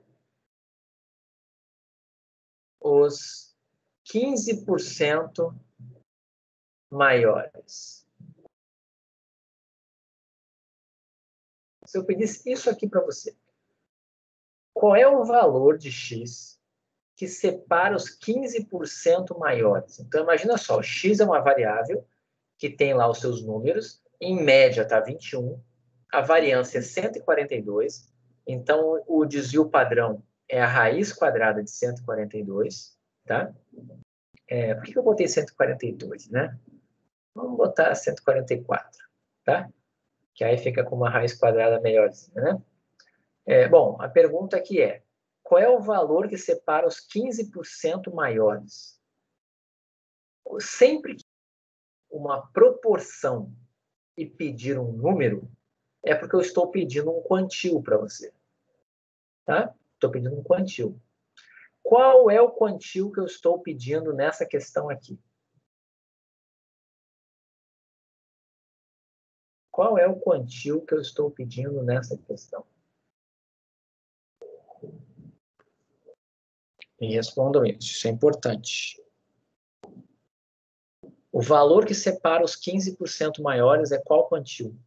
os 15% maiores? Se eu pedisse isso aqui para você, qual é o valor de X que separa os 15% maiores? Então, imagina só, X é uma variável que tem lá os seus números, em média está 21, a variância é 142, então o desvio padrão é a raiz quadrada de 142, tá? Por que eu botei 142, né? Vamos botar 144, tá? Que aí fica com uma raiz quadrada melhorzinha, né? Bom, a pergunta aqui é, qual é o valor que separa os 15% maiores? Sempre que uma proporção e pedir um número, é porque eu estou pedindo um quantil para você. Tá? Estou pedindo um quantil. Qual é o quantil que eu estou pedindo nessa questão aqui? Qual é o quantil que eu estou pedindo nessa questão? E respondam isso é importante. O valor que separa os 15% maiores é qual quantil?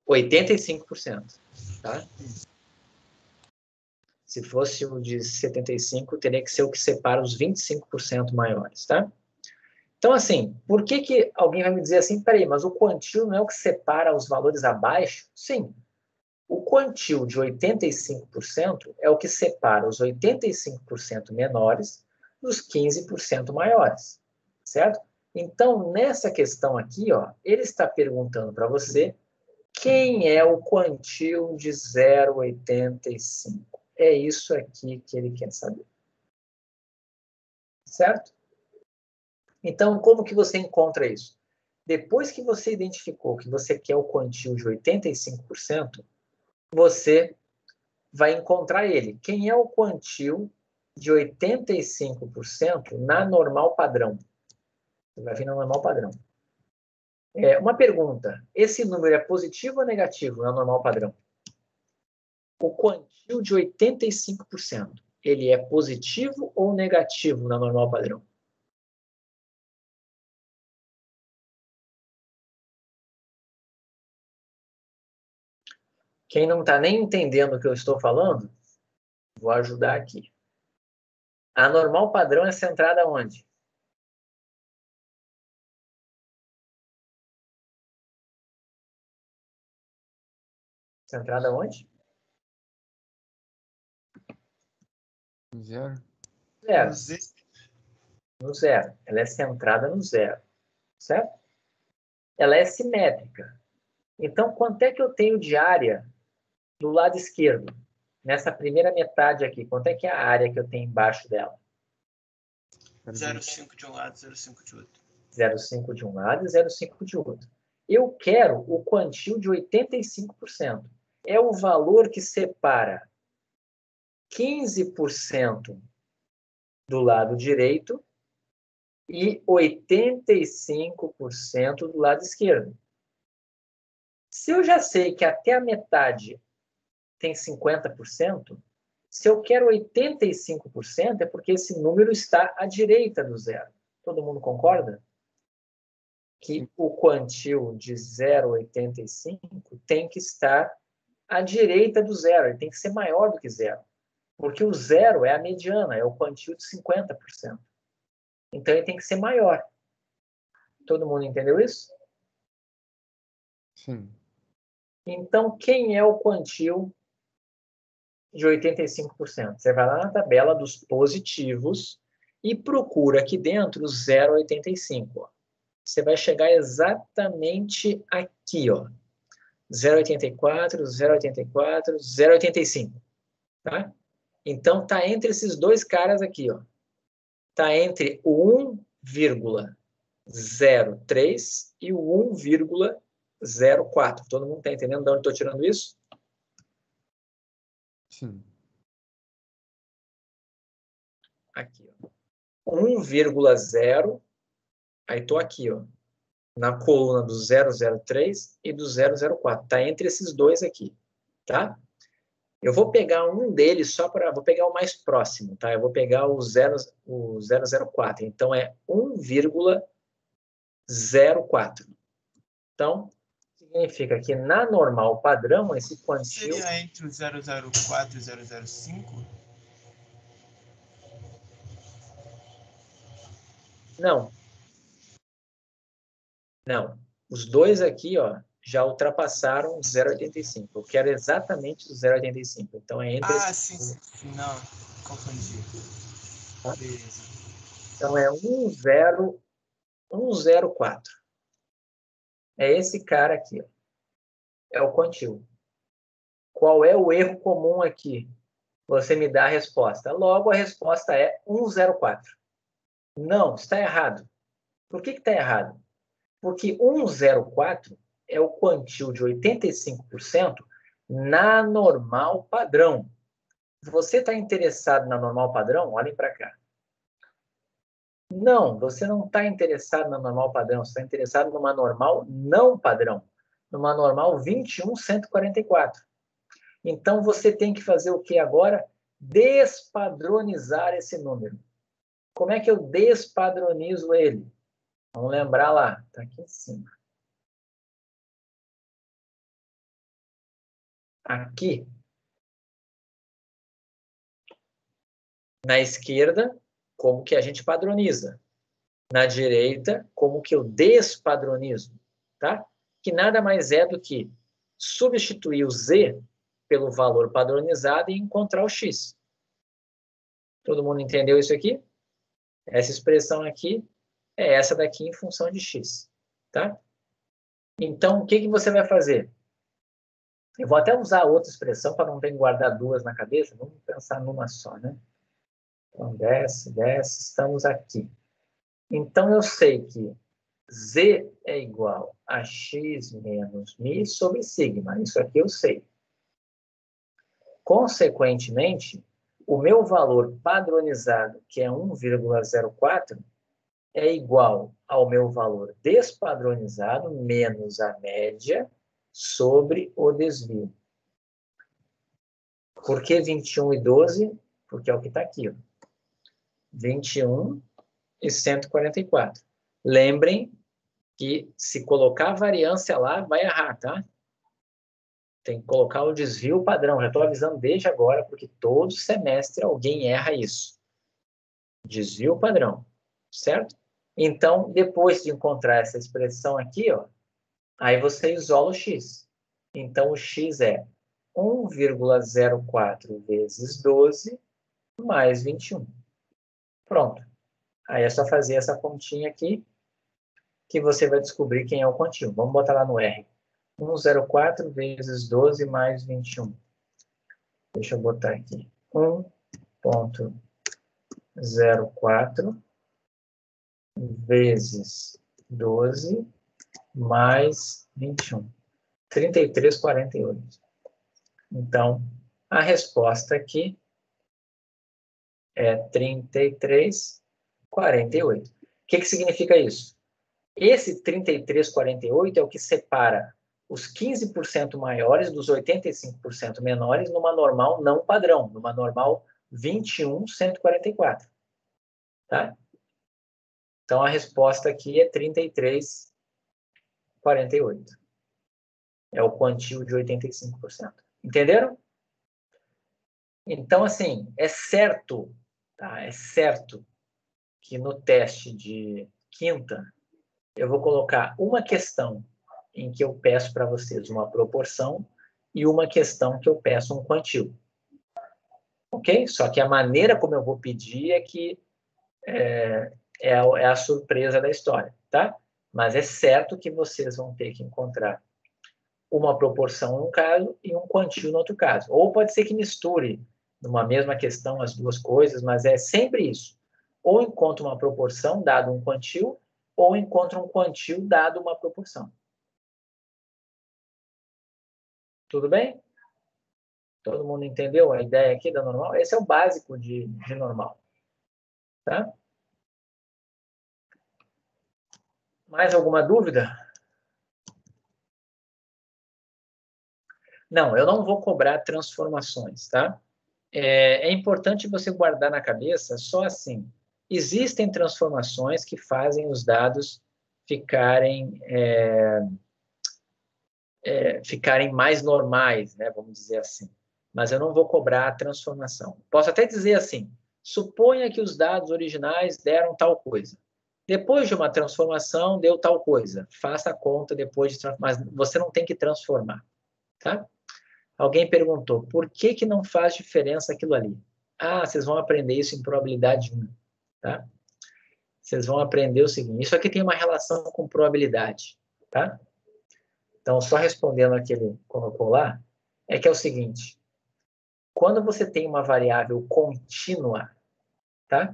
R$ 85%. Tá? Se fosse o de 75, teria que ser o que separa os 25% maiores, tá? Então, assim, por que alguém vai me dizer assim, peraí, mas o quantil não é o que separa os valores abaixo? Sim, o quantil de 85% é o que separa os 85% menores dos 15% maiores, certo? Então, nessa questão aqui, ó, ele está perguntando para você quem é o quantil de 0,85. É isso aqui que ele quer saber. Certo? Então, como que você encontra isso? Depois que você identificou que você quer o quantil de 85%, você vai encontrar ele. Quem é o quantil de 85% na normal padrão? Você vai vir na normal padrão. Uma pergunta. Esse número é positivo ou negativo na normal padrão? O quantil de 85%, ele é positivo ou negativo na normal padrão? Quem não está nem entendendo o que eu estou falando, vou ajudar aqui. A normal padrão é centrada onde? Centrada onde? Zero. Zero. No zero. Ela é centrada no zero. Certo? Ela é simétrica. Então, quanto é que eu tenho de área do lado esquerdo? Nessa primeira metade aqui, quanto é que é a área que eu tenho embaixo dela? 0,5 de um lado, 0,5 de outro. 0,5 de um lado e 0,5 de outro. Eu quero o quantil de 85%. É o valor que separa 15% do lado direito e 85% do lado esquerdo. Se eu já sei que até a metade tem 50%, se eu quero 85%, é porque esse número está à direita do zero. Todo mundo concorda? Que o quantil de 0,85 tem que estar à direita do zero, ele tem que ser maior do que zero. Porque o zero é a mediana, é o quantil de 50%. Então, ele tem que ser maior. Todo mundo entendeu isso? Sim. Então, quem é o quantil de 85%? Você vai lá na tabela dos positivos e procura aqui dentro 0,85. Você vai chegar exatamente aqui, ó. 0,84, 0,84, 0,85. Tá? Então, está entre esses dois caras aqui, ó. Está entre o 1,03 e o 1,04. Todo mundo está entendendo de onde estou tirando isso? Sim. Aqui, ó. 1,0. Aí estou aqui, ó. Na coluna do 003 e do 004. Está entre esses dois aqui. Tá? Eu vou pegar um deles só para... Vou pegar o mais próximo, tá? Eu vou pegar o 004. Então, é 1,04. Então, significa que na normal padrão, esse quantil... Seria entre o 004 e o 005? Não. Não. Os dois aqui, ó, já ultrapassaram o 0,85. Eu quero exatamente o 0,85. Então, é entre esses... Sim. Não, confundi. Tá? Beleza. Então, é 104. É esse cara aqui, ó. É o quantil. Qual é o erro comum aqui? Você me dá a resposta. Logo, a resposta é 104. Não, está errado. Por que está errado? Porque 104 é o quantil de 85% na normal padrão. Se você está interessado na normal padrão, olhem para cá. Não, você não está interessado na normal padrão, você está interessado numa normal não padrão, numa normal 21.144. Então, você tem que fazer o que agora? Despadronizar esse número. Como é que eu despadronizo ele? Vamos lembrar lá, está aqui em cima. Aqui Na esquerda, como que a gente padroniza. Na direita, como que eu despadronizo. Tá? Que nada mais é do que substituir o z pelo valor padronizado e encontrar o x. Todo mundo entendeu isso aqui? Essa expressão aqui é essa daqui em função de x. Tá? Então, o que você vai fazer? Eu vou até usar outra expressão para não ter que guardar duas na cabeça. Vamos pensar numa só, né? Então, desce, desce, estamos aqui. Então, eu sei que z é igual a x menos mi sobre sigma. Isso aqui eu sei. Consequentemente, o meu valor padronizado, que é 1,04, é igual ao meu valor despadronizado menos a média sobre o desvio. Por que 21 e 12? Porque é o que está aqui. Ó. 21 e 144. Lembrem que se colocar a variância lá, vai errar, tá? Tem que colocar o desvio padrão. Já estou avisando desde agora, porque todo semestre alguém erra isso. Desvio padrão, certo? Então, depois de encontrar essa expressão aqui, ó, aí você isola o x. Então, o x é 1,04 vezes 12 mais 21. Pronto. Aí é só fazer essa continha aqui que você vai descobrir quem é o contínuo. Vamos botar lá no R. 1,04 vezes 12 mais 21. Deixa eu botar aqui. 1,04 vezes 12 mais 21. 33,48. Então, a resposta aqui é 33,48. O que significa isso? Esse 33,48 é o que separa os 15% maiores dos 85% menores numa normal não padrão, numa normal 21,144. Tá? Então, a resposta aqui é 33,48. É o quantio de 85%. Entenderam? Então, assim, é certo, tá? É certo que no teste de quinta eu vou colocar uma questão em que eu peço para vocês uma proporção e uma questão que eu peço um quantio. Ok? Só que a maneira como eu vou pedir é que é a surpresa da história, tá? Mas é certo que vocês vão ter que encontrar uma proporção num caso e um quantio no outro caso. Ou pode ser que misture numa mesma questão as duas coisas, mas é sempre isso. Ou encontra uma proporção dado um quantio, ou encontra um quantio dado uma proporção. Tudo bem? Todo mundo entendeu a ideia aqui da normal? Esse é o básico de normal. Tá? Mais alguma dúvida? Não, eu não vou cobrar transformações, tá? É importante você guardar na cabeça só assim. Existem transformações que fazem os dados ficarem mais normais, né? Vamos dizer assim. Mas eu não vou cobrar a transformação. Posso até dizer assim, suponha que os dados originais deram tal coisa. Depois de uma transformação, deu tal coisa. Faça a conta depois de transformar. Mas você não tem que transformar. Tá? Alguém perguntou, por que não faz diferença aquilo ali? Ah, vocês vão aprender isso em probabilidade 1. Tá? Vocês vão aprender o seguinte, isso aqui tem uma relação com probabilidade. Tá? Então, só respondendo ao que ele colocou lá, é que é o seguinte, quando você tem uma variável contínua, tá?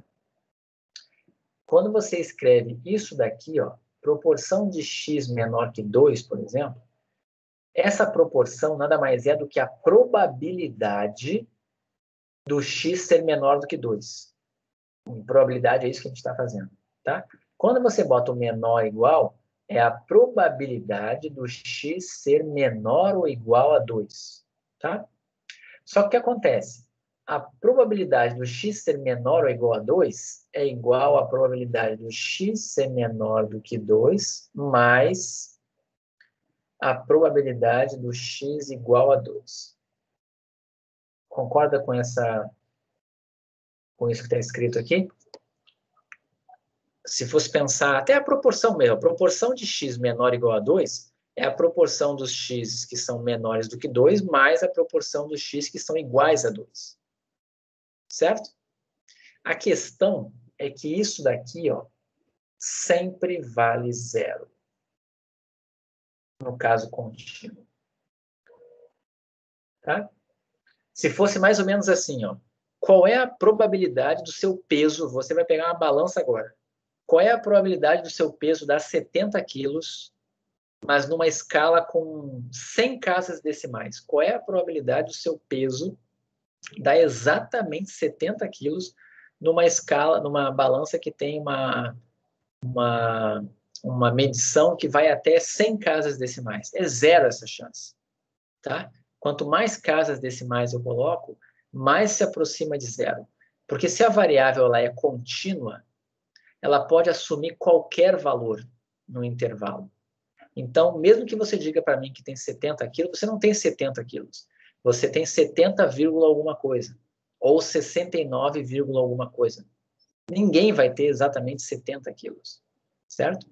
Quando você escreve isso daqui, ó, proporção de x menor que 2, por exemplo, essa proporção nada mais é do que a probabilidade do x ser menor do que 2. Em probabilidade é isso que a gente está fazendo. Tá? Quando você bota o menor igual, é a probabilidade do x ser menor ou igual a 2. Tá? Só que o que acontece? A probabilidade do x ser menor ou igual a 2 é igual à probabilidade do x ser menor do que 2 mais a probabilidade do x igual a 2. Concorda com essa com isso que está escrito aqui. Se fosse pensar, até a proporção mesmo, a proporção de x menor ou igual a 2 é a proporção dos x que são menores do que 2 mais a proporção dos x que são iguais a 2. Certo? A questão é que isso daqui, ó, sempre vale 0. No caso contínuo. Tá? Se fosse mais ou menos assim, ó, qual é a probabilidade do seu peso? Você vai pegar uma balança agora. Qual é a probabilidade do seu peso dar 70 quilos, mas numa escala com 100 casas decimais? Qual é a probabilidade do seu peso dar exatamente 70 quilos numa escala, numa balança que tem uma medição que vai até 100 casas decimais? É 0 essa chance. Tá? Quanto mais casas decimais eu coloco, mais se aproxima de 0. Porque se a variável lá é contínua, ela pode assumir qualquer valor no intervalo. Então, mesmo que você diga para mim que tem 70 quilos, você não tem 70 quilos. Você tem 70, alguma coisa. Ou 69, alguma coisa. Ninguém vai ter exatamente 70 quilos. Certo?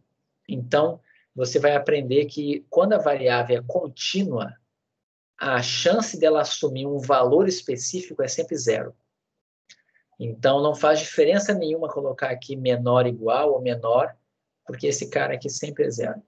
Então, você vai aprender que quando a variável é contínua, a chance dela assumir um valor específico é sempre 0. Então, não faz diferença nenhuma colocar aqui menor igual ou menor, porque esse cara aqui sempre é 0.